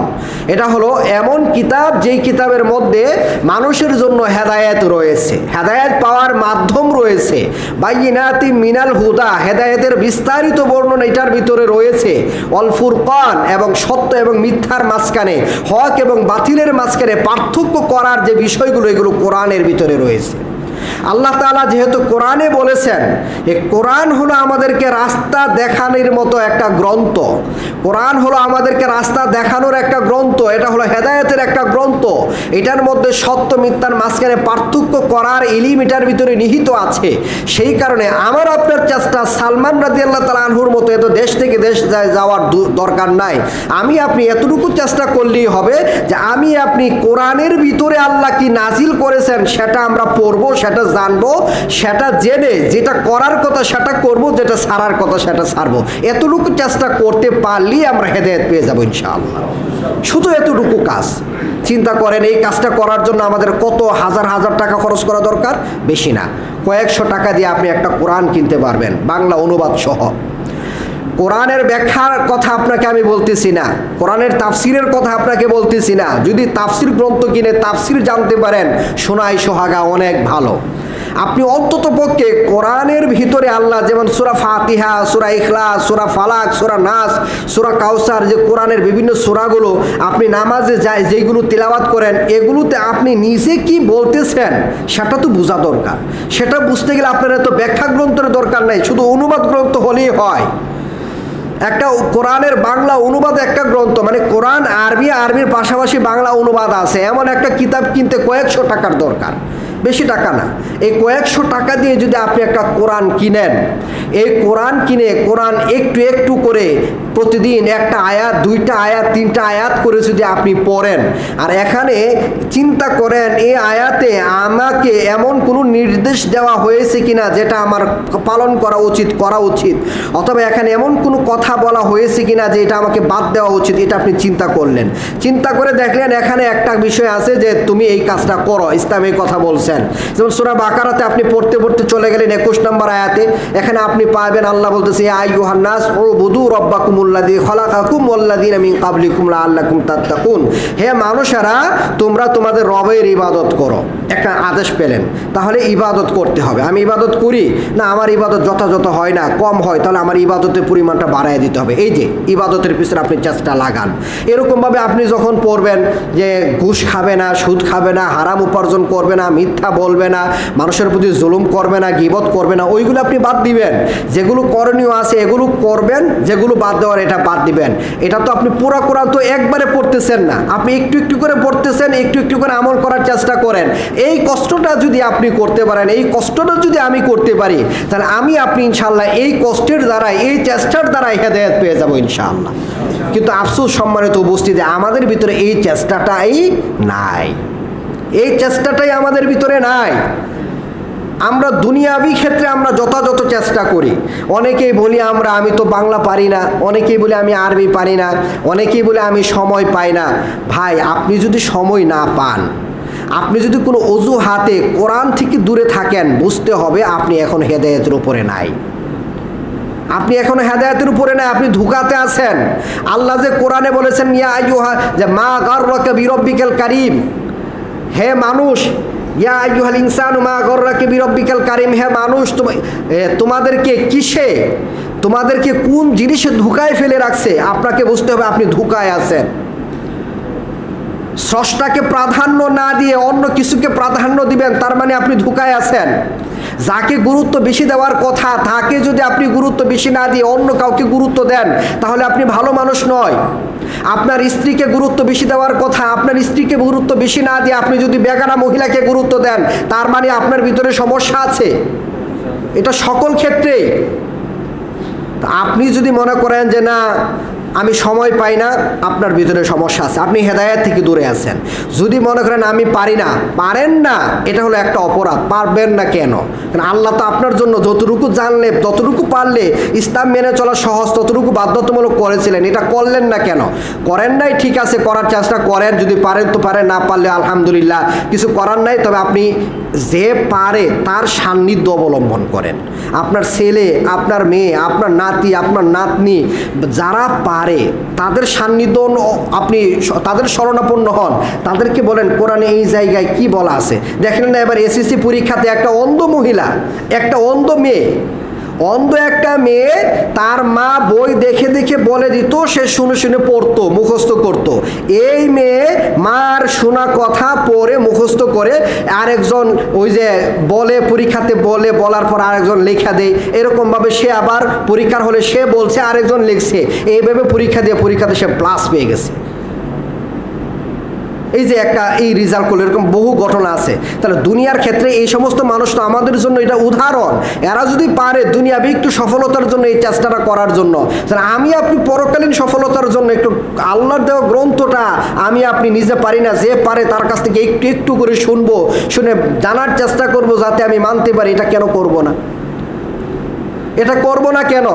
এটা হলো এমন কিতাব যেই কিতাবের মধ্যে মানুষের জন্য হেদায়েত রয়েছে, হেদায়েত পাওয়ার মাধ্যম রয়েছে। বায়্যিনাতিম মিনাল হুদা, হেদায়েতের বিস্তারিত বর্ণনা এটার ভিতরে রয়েছে। ওয়াল ফুরকান, এবং সত্য এবং মিথ্যার মাঝখানে, হক এবং বাতিলের মাঝখানে পার্থক্য করার যে বিষয়গুলো, এগুলো কোরআনের ভিতরে রয়েছে। আল্লাহ তাআলা যেহেতু কোরআনে বলেছেন, এই কোরআন হলো আমাদেরকে রাস্তা দেখানোর মতো একটা গ্রন্থ, কোরআন হলো আমাদেরকে রাস্তা দেখানোর একটা গ্রন্থ, এটা হলো হেদায়েতের একটা গ্রন্থ। এটার মধ্যে সত্য মিথ্যার মাঝখানে পার্থক্য করার ইলম এটার ভিতরে নিহিত আছে। সেই কারণে আমার আপনার চেষ্টা সালমান রাদিয়াল্লাহু তাআলা আনহুর মতো এত দেশ থেকে দেশ যাওয়ার দরকার নাই। আমি আপনি এতটুকু চেষ্টা করলেই হবে যে আমি আপনি কোরআনের ভিতরে আল্লাহ কি নাজিল করেছেন সেটা আমরা পড়বো, সেটা জানবো, সেটা জেনে যেটা করার কথা সেটা করব, যেটা ছাড়ার কথা সেটা ছাড়বো। এতটুকু চেষ্টা করতে পারলেই আমরা হেদায়েত পেয়ে যাবো ইনশাআল্লাহ। শুধু এতটুকু কাজ। চিন্তা করেন, এই কাজটা করার জন্য আমাদের কত হাজার হাজার টাকা খরচ করা দরকার? বেশি না, কয়েকশো টাকা দিয়ে আপনি একটা কোরআন কিনতে পারবেন, বাংলা অনুবাদ সহ। কোরআনের ব্যাখ্যার কথা আপনাকে আমি বলতেছি না, কোরআনের তাফসিরের কথা আপনাকে বলতেছি না। যদি তাফসির গ্রন্থ কিনে তাফসির জানতে পারেন, সোনাই সোহাগা অনেক ভালো। আপনি অন্তত পক্ষে কোরআনের ভিতরে আল্লাহ যেমন সূরা ফাতিহা, সূরা ইখলাস, সূরা ফালাক, সূরা নাস, সূরা কাউসার, যে কোরআনের বিভিন্ন সূরাগুলো আপনি নামাজে যায় যেগুলো তিলাওয়াত করেন, এগুলোতে আপনি নিজে কি বলতেছেন সেটা তো বোঝা দরকার। সেটা বুঝতে গেলে আপনার এত ব্যাখ্যা গ্রন্থের দরকার নেই, শুধু অনুবাদ গ্রন্থ হলেই হয়। একটা কোরআনের বাংলা অনুবাদ একটা গ্রন্থ, মানে কোরআন আরবির পাশাপাশি বাংলা অনুবাদ আছে, এমন একটা কিতাব কিনতে কয়েকশো টাকার দরকার। বেশি টাকা না, এই কয়েকশো টাকা দিয়ে যদি আপনি একটা কোরআন কিনেন, এই কোরআন কিনে কোরআন একটু একটু করে প্রতিদিন একটা আয়াত, দুইটা আয়াত, তিনটা আয়াত করে যদি আপনি পড়েন, আর এখানে চিন্তা করেন এই আয়াতে আমাকে এমন কোনো নির্দেশ দেওয়া হয়েছে কিনা যেটা আমার পালন করা উচিত, অথবা এখানে এমন কোনো কথা বলা হয়েছে কিনা যে এটা আমাকে বাদ দেওয়া উচিত, এটা আপনি চিন্তা করলেন। চিন্তা করে দেখলেন এখানে একটা বিষয় আছে যে তুমি এই কাজটা করো, ইসলাম এই কথা বলছেন। যেমন সূরা বাকারাতে আপনি পড়তে পড়তে চলে গেলেন 21 নম্বর আয়াতে, এখানে আপনি পাবেন আল্লাহ বলতেছে ইয়া আইয়ুহান নাস উবুদু রাব্বাকুমুল্লাযী খালাকাকুম ওয়াল্লাযীনা মিন ক্বাবলিকুম লাআল্লাকুম তাত্তাকুন। হে মানুষেরা, তোমরা তোমাদের রবের ইবাদত করো। একটা আদেশ পেলেন, তাহলে ইবাদত করতে হবে। আমি ইবাদত করি না, আমার ইবাদত যথাযথ হয় না, কম হয়, তাহলে আমার ইবাদতের পরিমাণটা বাড়ায় দিতে হবে। এই যে ইবাদতের পিছনে আপনি চেষ্টা লাগান। এরকমভাবে আপনি যখন পড়বেন যে ঘুষ খাবে না, সুদ খাবে না, হারাম উপার্জন করবে না, মিথ্যা বলবে না, মানুষের প্রতি জুলুম করবে না, গীবত করবে না, ওইগুলো আপনি বাদ দিবেন। যেগুলো করণীয় আছে এগুলো করবেন, যেগুলো বাদ দেওয়ার এটা বাদ দিবেন। এটা তো আপনি পুরো কোরআন তো একবারে পড়তেছেন না, আপনি একটু একটু করে পড়তেছেন, একটু একটু করে আমল করার চেষ্টা করেন। এই কষ্টটা যদি আপনি করতে পারেন, এই কষ্টটা যদি আমি করতে পারি, তাহলে আমি আপনি ইনশাআল্লাহ এই কষ্টের দ্বারাই, এই চেষ্টার দ্বারাই হেদায়েত পেয়ে যাবো ইনশাআল্লাহ। কিন্তু আফসোস সম্মানিত উপস্থিতি, আমাদের ভিতরে এই চেষ্টাটাই নাই, এই চেষ্টাটাই আমাদের ভিতরে নাই। আমরা দুনিয়াবি ক্ষেত্রে আমরা যথাযথ চেষ্টা করি। অনেকেই বলি আমি তো বাংলা পারি না, অনেকেই বলে আমি আরবি পারি না, অনেকেই বলে আমি সময় পাই না। ভাই, আপনি যদি সময় না পান, আপনি যদি কোনো অজুহাতে কোরআন থেকে দূরে থাকেন, বুঝতে হবে আপনি এখন হেদায়েতের উপরে নাই, আপনি এখন হেদায়েতের উপরে নাই, আপনি ধোঁকাতে আছেন। আল্লাহ যে কোরআনে বলেছেন ইয়া আইয়ুহা, যে মা গাররাকা বিরব্বিকাল কারীম, হে মানুষ, ইয়া আইয়ুহাল ইনসানু মা গাররাকা বিরব্বিকাল কারীম, হে মানুষ, তোমাদেরকে কিসে, তোমাদেরকে কোন জিনিসে ধোঁকায় ফেলে রাখছে, আপনাকে বুঝতে হবে আপনি ধোঁকায় আছেন। স্রষ্টাকে প্রাধান্য না দিয়ে অন্য কিছুকে প্রাধান্য দিবেন, তার মানে আপনি ধোঁকায় আছেন। যাকে গুরুত্ব বেশি দেওয়ার কথা, তাকে যদি আপনি গুরুত্ব বেশি না দিয়ে অন্য কাউকে গুরুত্ব দেন, তাহলে আপনি ভালো মানুষ নয়। আপনার স্ত্রীকে গুরুত্ব বেশি দেওয়ার কথা, আপনার স্ত্রীকে গুরুত্ব বেশি না দিয়ে আপনি যদি বেগানা মহিলাকে গুরুত্ব দেন, তার মানে আপনার ভিতরে সমস্যা আছে। এটা সকল ক্ষেত্রেই। আপনি যদি মনে করেন যে না আমি সময় পাই না, আপনার ভিতরে সমস্যা আছে, আপনি হেদায়েত থেকে দূরে আছেন। যদি মনে করেন আমি পারি না, পারেন না, এটা হলো একটা অপরাধ। পারবেন না কেন? কারণ আল্লাহ তো আপনার জন্য যতটুকু জানলে, যতটুকু পারলে ইসলাম মেনে চলা সহজ, ততটুকু বাধ্যতামূলক করেছিলেন। এটা করলেন না কেন? করেন নাই, ঠিক আছে, করার চেষ্টা করেন, যদি পারেন তো পারেন, না পারলে আলহামদুলিল্লাহ, কিছু করার নাই। তবে আপনি যে পারে তার সান্নিধ্য অবলম্বন করেন। আপনার ছেলে, আপনার মেয়ে, আপনার নাতি, আপনার নাতনি, যারা পারে তাদের সান্নিধ্য আপনি, তাদের শরণাপন্ন হন, তাদেরকে বলেন কোরআনে এই জায়গায় কি বলা আছে। দেখলেন না এবার এসএসসি পরীক্ষাতে একটা অন্ধ মহিলা, একটা অন্ধ মেয়ে, অন্ধ একটা মেয়ে, তার মা বই দেখে দেখে বলে দিত, সে শুনে শুনে পড়তো, মুখস্থ করত। এই মেয়ে মার শোনা কথা পড়ে মুখস্থ করে আরেকজন ওই যে বলে পরীক্ষাতে বলে, বলার পর আরেকজন লেখা দেয়, এরকমভাবে সে আবার পরীক্ষার হলে সে বলছে, আরেকজন লিখছে, এইভাবে পরীক্ষাতে সে প্লাস পেয়ে গেছে। এই যে একটা এই রেজাল্ট করলো, এরকম বহু ঘটনা আছে। তাহলে দুনিয়ার ক্ষেত্রে এই সমস্ত মানুষ তো আমাদের জন্য এটা উদাহরণ। এরা যদি পারে দুনিয়াবি একটু সফলতার জন্য, এই চেষ্টাটা করার জন্য, তাহলে আমি আপনি পরকালীন সফলতার জন্য একটু আল্লাহর দেওয়া গ্রন্থটা আমি আপনি নিজে পারি না, যে পারে তার কাছ থেকে একটু একটু করে শুনবো, শুনে জানার চেষ্টা করব যাতে আমি মানতে পারি। এটা কেন করব না? এটা করব না কেন?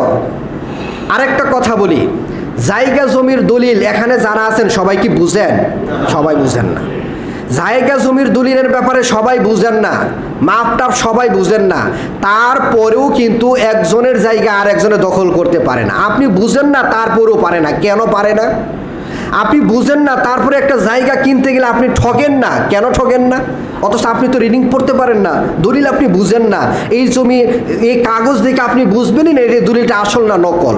আরেকটা কথা বলি, জায়গা জমির দলিল এখানে যারা আছেন সবাই কি বুঝেন? সবাই বুঝেন না। জায়গা জমির দলিলের ব্যাপারে সবাই বুঝেন না, মাপটাপ সবাই বুঝেন না। তারপরেও কিন্তু একজনের জায়গা আর একজনে দখল করতে পারে না। আপনি বুঝেন না, তারপরেও পারে না। কেন পারে না? আপনি বুঝেন না, তারপরে একটা জায়গা কিনতে গেলে আপনি ঠকেন না। কেন ঠকেন না? অথচ আপনি তো রিডিং পড়তে পারেন না, দলিল আপনি বুঝেন না। এই জমি, এই কাগজ দেখে আপনি বুঝবেনই না এই দলিলটা আসল না নকল।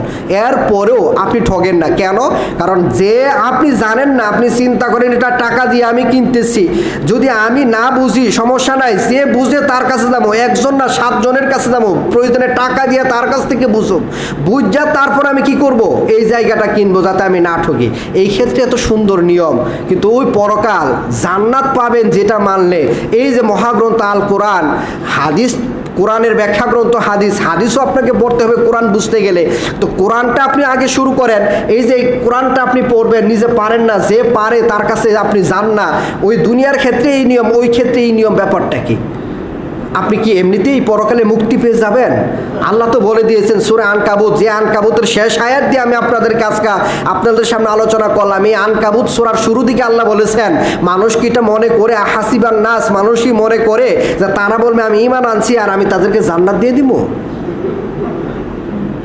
এরপরেও আপনি ঠকেন না। কেন? কারণ যে আপনি জানেন না, আপনি চিন্তা করেন এটা টাকা দিয়ে আমি কিনতেছি, যদি আমি না বুঝি সমস্যা নাই, যে বুঝে তার কাছে যাবো, একজন না 7 জনের কাছে যাবো, প্রয়োজনে টাকা দিয়ে তার কাছ থেকে বুঝুক, বুঝা তারপর আমি কি করব, এই জায়গাটা কিনবো যাতে আমি না ঠকি। এই ক্ষেত্রে এত সুন্দর নিয়ম, কিন্তু ওই পরকাল জান্নাত পাবেন যেটা মানলে এই যে মহাগ্রন্থ আল কোরআন, হাদিস, কোরআনের ব্যাখ্যা গ্রন্থ হাদিস, হাদিসও আপনাকে পড়তে হবে কোরআন বুঝতে গেলে। তো কোরআনটা আপনি আগে শুরু করেন। এই যে কোরআনটা আপনি পড়বেন, নিজে পারেন না, যে পারে তার কাছে আপনি যান না। ওই দুনিয়ার ক্ষেত্রে এই নিয়ম, ওই ক্ষেত্রে এই নিয়ম, ব্যাপারটা কি? আপনি কি এমনিতেই পরকালে মুক্তি পেয়ে যাবেন? আল্লাহ তো বলে দিয়েছেন সূরা আনকাবুত, যে আনকাবুতের শেষ আয়াত দিয়ে আমি আপনাদের সামনে আলোচনা করলাম। এই আনকাবুত সূরার শুরু দিকে আল্লাহ বলেছেন, মানুষ কি এটা মনে করে, হাসিবান নাস, মানুষই মনে করে যে তারা বলবে আমি ঈমান আনছি আর আমি তাদেরকে জান্নাত দিয়ে দিব?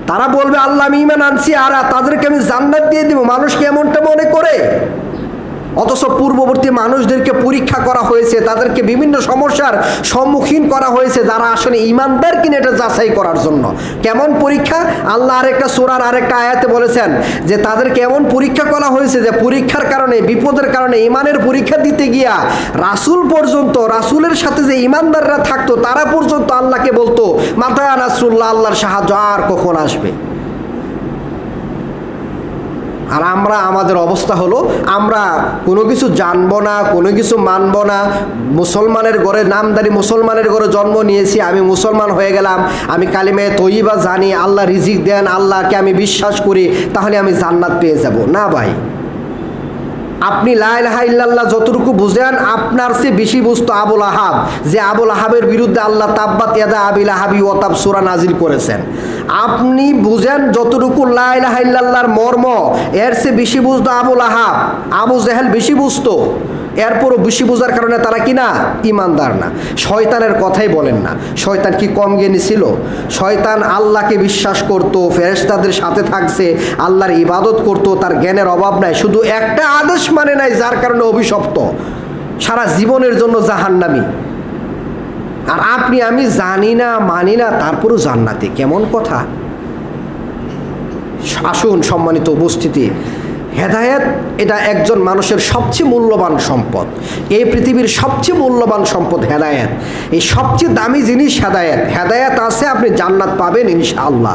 তারা বলবে আল্লাহ আমি ঈমান আনছি আর তাদেরকে আমি জান্নাত দিয়ে দিব। মানুষ কি এমনটা মনে করে? অথচ পূর্ববর্তী মানুষদেরকে পরীক্ষা করা হয়েছে, তাদেরকে বিভিন্ন সমস্যার সম্মুখীন করা হয়েছে, যারা আসলে ঈমানদার কিনা এটা যাচাই করার জন্য। কেমন পরীক্ষা? আল্লাহ আরেকটা সূরার আরেকটা আয়াতে বলেছেন যে তাদেরকে এমন পরীক্ষা করা হয়েছে যে পরীক্ষার কারণে, বিপদের কারণে, ঈমানের পরীক্ষা দিতে গিয়া রাসূল পর্যন্ত, রাসূলের সাথে যে ঈমানদাররা থাকতো তারা পর্যন্ত আল্লাহকে বলতো মাতা নাসরুল্লাহ, আল্লাহর সাহায্য আর কখন আসবে? আর আমাদের অবস্থা হলো আমরা কোনো কিছু জানবো না, কোনো কিছু মানবো না। মুসলমানের ঘরে, নামদারি মুসলমানের ঘরে জন্ম নিয়েছি, আমি মুসলমান হয়ে গেলাম, আমি কালিমে তৈয়বা জানি, আল্লাহ রিজিক দেন, আল্লাহকে আমি বিশ্বাস করি, তাহলে আমি জান্নাত পেয়ে যাব। না ভাই, আপনি লা ইলাহা ইল্লাল্লাহ যতটুকু বুঝেন, আপনার চেয়ে বেশি বুঝতো আবুল আহাব, যে আবুল আহাবের বিরুদ্ধে আল্লাহ তাব্বাত ইয়াদা আবিল আহাবি ওয়া তাব সূরা নাজিল করেছেন। আপনি বুঝেন যতটুকু লা ইলাহা ইল্লাল্লাহর মর্ম, এর চেয়ে বেশি বুঝতো আবুল আহাব, আবু জেহেল বেশি বুঝতো। এরপরও বেশি বোঝার কারণে তারা কি না? ঈমানদার না। শয়তানের কথাই বলেন না, শয়তান কি কম জ্ঞানী ছিল? শয়তান আল্লাহকে বিশ্বাস করত, ফেরেশতাদের সাথে থাকছে, আল্লাহর ইবাদত করত, তার জ্ঞানের অভাব নাই, শুধু একটা আদেশ মানে নাই, যার কারণে অভিশপ্ত, সারা জীবনের জন্য জাহান্নামী। আর আপনি আমি জানি না, মানি না, তারপরও জান্নাতে, কেমন কথা? আসুন সম্মানিত উপস্থিতি, হেদায়েত এটা একজন মানুষের সবচেয়ে মূল্যবান সম্পদ। এই পৃথিবীর সবচেয়ে মূল্যবান সম্পদ হেদায়েত। এই সবচেয়ে দামি জিনিস হেদায়েত। হেদায়েত আছে, আপনি জান্নাত পাবেন ইনশাআল্লাহ।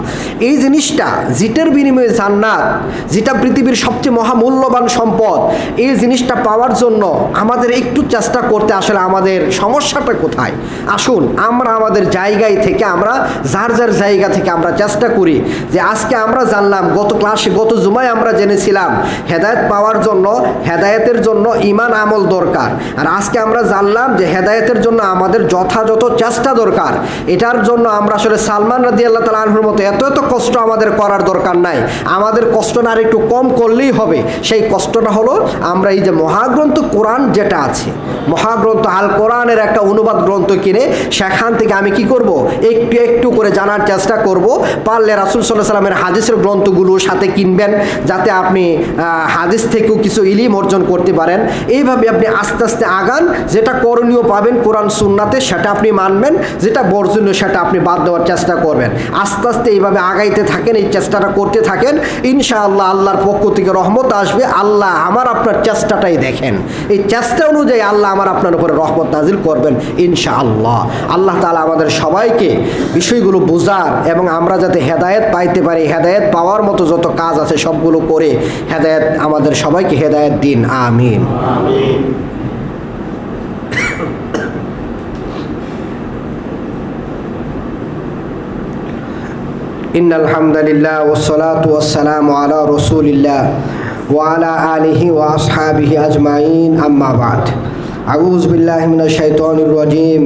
এই জিনিসটা, যেটার বিনিময়ে জান্নাত, যেটা পৃথিবীর সবচেয়ে মহামূল্যবান সম্পদ, এই জিনিসটা পাওয়ার জন্য আমাদের একটু চেষ্টা করতে, আসলে আমাদের সমস্যাটা কোথায়? আসুন আমরা আমাদের জায়গায় থেকে, আমরা যার যার জায়গা থেকে আমরা চেষ্টা করি যে আজকে আমরা জানলাম, গত ক্লাসে, গত জুমায় আমরা জেনেছিলাম হেদায়েত পাওয়ার জন্য, হেদায়েতের জন্য ঈমান আমল দরকার। আর আজকে আমরা জানলাম যে হেদায়েতের জন্য আমাদের যথাযথ চেষ্টা দরকার। এটার জন্য আমরা আসলে সালমান রাদিয়াল্লাহু তাআলা আনহুর মতো এত এত কষ্ট আমাদের করার দরকার নাই। আমাদের কষ্টটা আর একটু কম করলেই হবে। সেই কষ্টটা হলো আমরা এই যে মহাগ্রন্থ কোরআন যেটা আছে, মহাগ্রন্থ আল কোরআনের একটা অনুবাদ গ্রন্থ কিনে সেখান থেকে আমি কি করব? একটু একটু করে জানার চেষ্টা করব। পারলে রাসূল সাল্লাল্লাহু আলাইহি ওয়াসাল্লামের হাদিসের গ্রন্থগুলো সাথে কিনবেন, যাতে আপনি হাদিস থেকেও কিছু ইলম অর্জন করতে পারেন। এইভাবে আপনি আস্তে আস্তে আগান। যেটা করণীয় পাবেন কোরআন সুন্নাতে, সেটা আপনি মানবেন, যেটা বর্জনীয় সেটা আপনি বাদ দেওয়ার চেষ্টা করবেন। আস্তে আস্তে এইভাবে আগাইতে থাকেন, এই চেষ্টাটা করতে থাকেন, ইনশাআল্লাহ আল্লাহর পক্ষ থেকে রহমত আসবে। আল্লাহ আমার আপনার চেষ্টাটাই দেখেন, এই চেষ্টা অনুযায়ী আল্লাহ আমার আপনার উপরে রহমত নাজিল করবেন ইনশাআল্লাহ। আল্লাহ তাআলা আমাদের সবাইকে বিষয়গুলো বোঝার এবং আমরা যাতে হেদায়েত পাইতে পারি, হেদায়েত পাওয়ার মতো যত কাজ আছে সবগুলো করে হেদায়েত, আমাদের সবাইকে হেদায়েত দিন, আমিন। ইন্নাল হামদুলিল্লাহ ওয়াসসালাতু ওয়াসসালামু আলা রাসূলিল্লাহ ওয়া আলা আলিহি ওয়া আসহাবিহি আজমাইন, আম্মা বা'দ। আউযু বিল্লাহি মিনাশ শাইতানির রাজীম।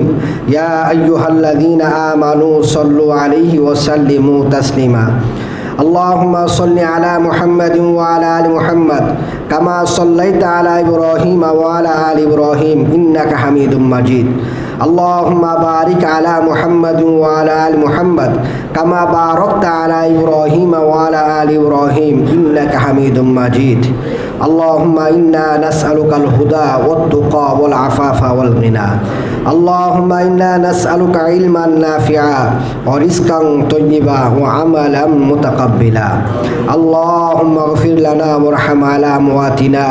ইয়া আইয়ুহাল্লাযীনা আমানু সাল্লু আলাইহি ওয়া সাল্লিমু তাসলিমা। আল্লাহুম্মা সাল্লি আলা মুহাম্মাদিন ওয়া আলা আলি মুহাম্মাদ কামা সাল্লাইতা আলা ইব্রাহিম ওয়া আলা আলি ইব্রাহিম ইন্নাকা হামিদুম মাজিদ। আল্লাহুম্মা বারিক আলা মুহাম্মাদিন ওয়া আলা আলি মুহাম্মাদ কামা বারাকতা আলা ইব্রাহিম ওয়া আলা আলি ইব্রাহিম ইন্নাকা হামিদুম মাজিদ। আল্লাহুম্মা ইন্না নাসআলুকাল হুদা ওয়াত তুকা ওয়াল আফাফা ওয়াল গিনা। আল্লাহুম্মা ইন্না নাসআলুকা ইলমান নাফিআ ওয়া রিজকান তাইয়্যিবা ওয়া আমালান মুতাকাব্বিলা। আল্লাহুম্মা ইগফির লানা ওয়ারহাম আলা আমওয়াতিনা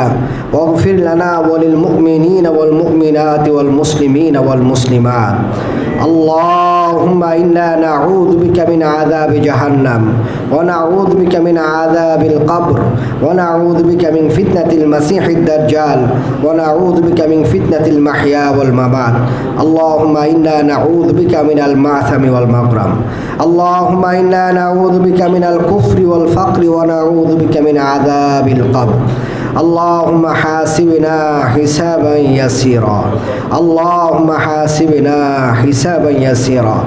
ওয়াগফির লানা ওয়া লিল মুমিনিনা ওয়াল মুমিনাতি ওয়াল মুসলিমিনা ওয়াল মুসলিমাত। আল্লাহুম্মা اللهم إنا نعوذ بك من عذاب جهنم ونعوذ بك من عذاب القبر ونعوذ بك من فتنة المسيح الدجال ونعوذ بك من فتنة المحيا والممات اللهم إنا نعوذ بك من المعثم والمغرم اللهم إنا نعوذ بك من الكفر والفقر ونعوذ بك من عذاب القبر اللهم حاسبنا حسابا يسيرا اللهم حاسبنا حسابا يسيرا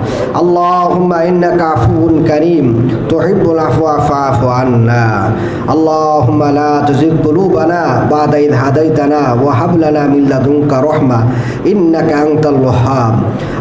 اللهم إنك عفو كريم تحب العفو فاعف عنا اللهم لا تزغ قلوبنا بعد إذ هديتنا وهب لنا من لدنك رحمة إنك أنت الوهاب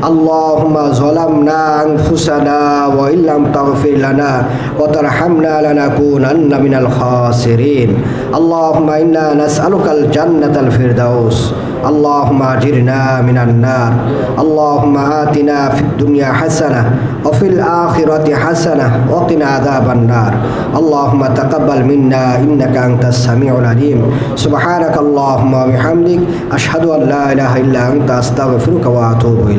اللهم ظلمنا أنفسنا وإن لم تغفر لنا وترحمنا لنكونن من الخاسرين اللهم إنا نسألك الجنة الفردوس اللهم أجرنا من النار اللهم آتنا في الدنيا حسنة وفي الآخرة حسنة وقنا عذاب النار اللهم تقبل منا إنك أنت السميع العليم سبحانك اللهم وبحمدك أشهد أن لا إله إلا أنت أستغفرك وأتوب إليك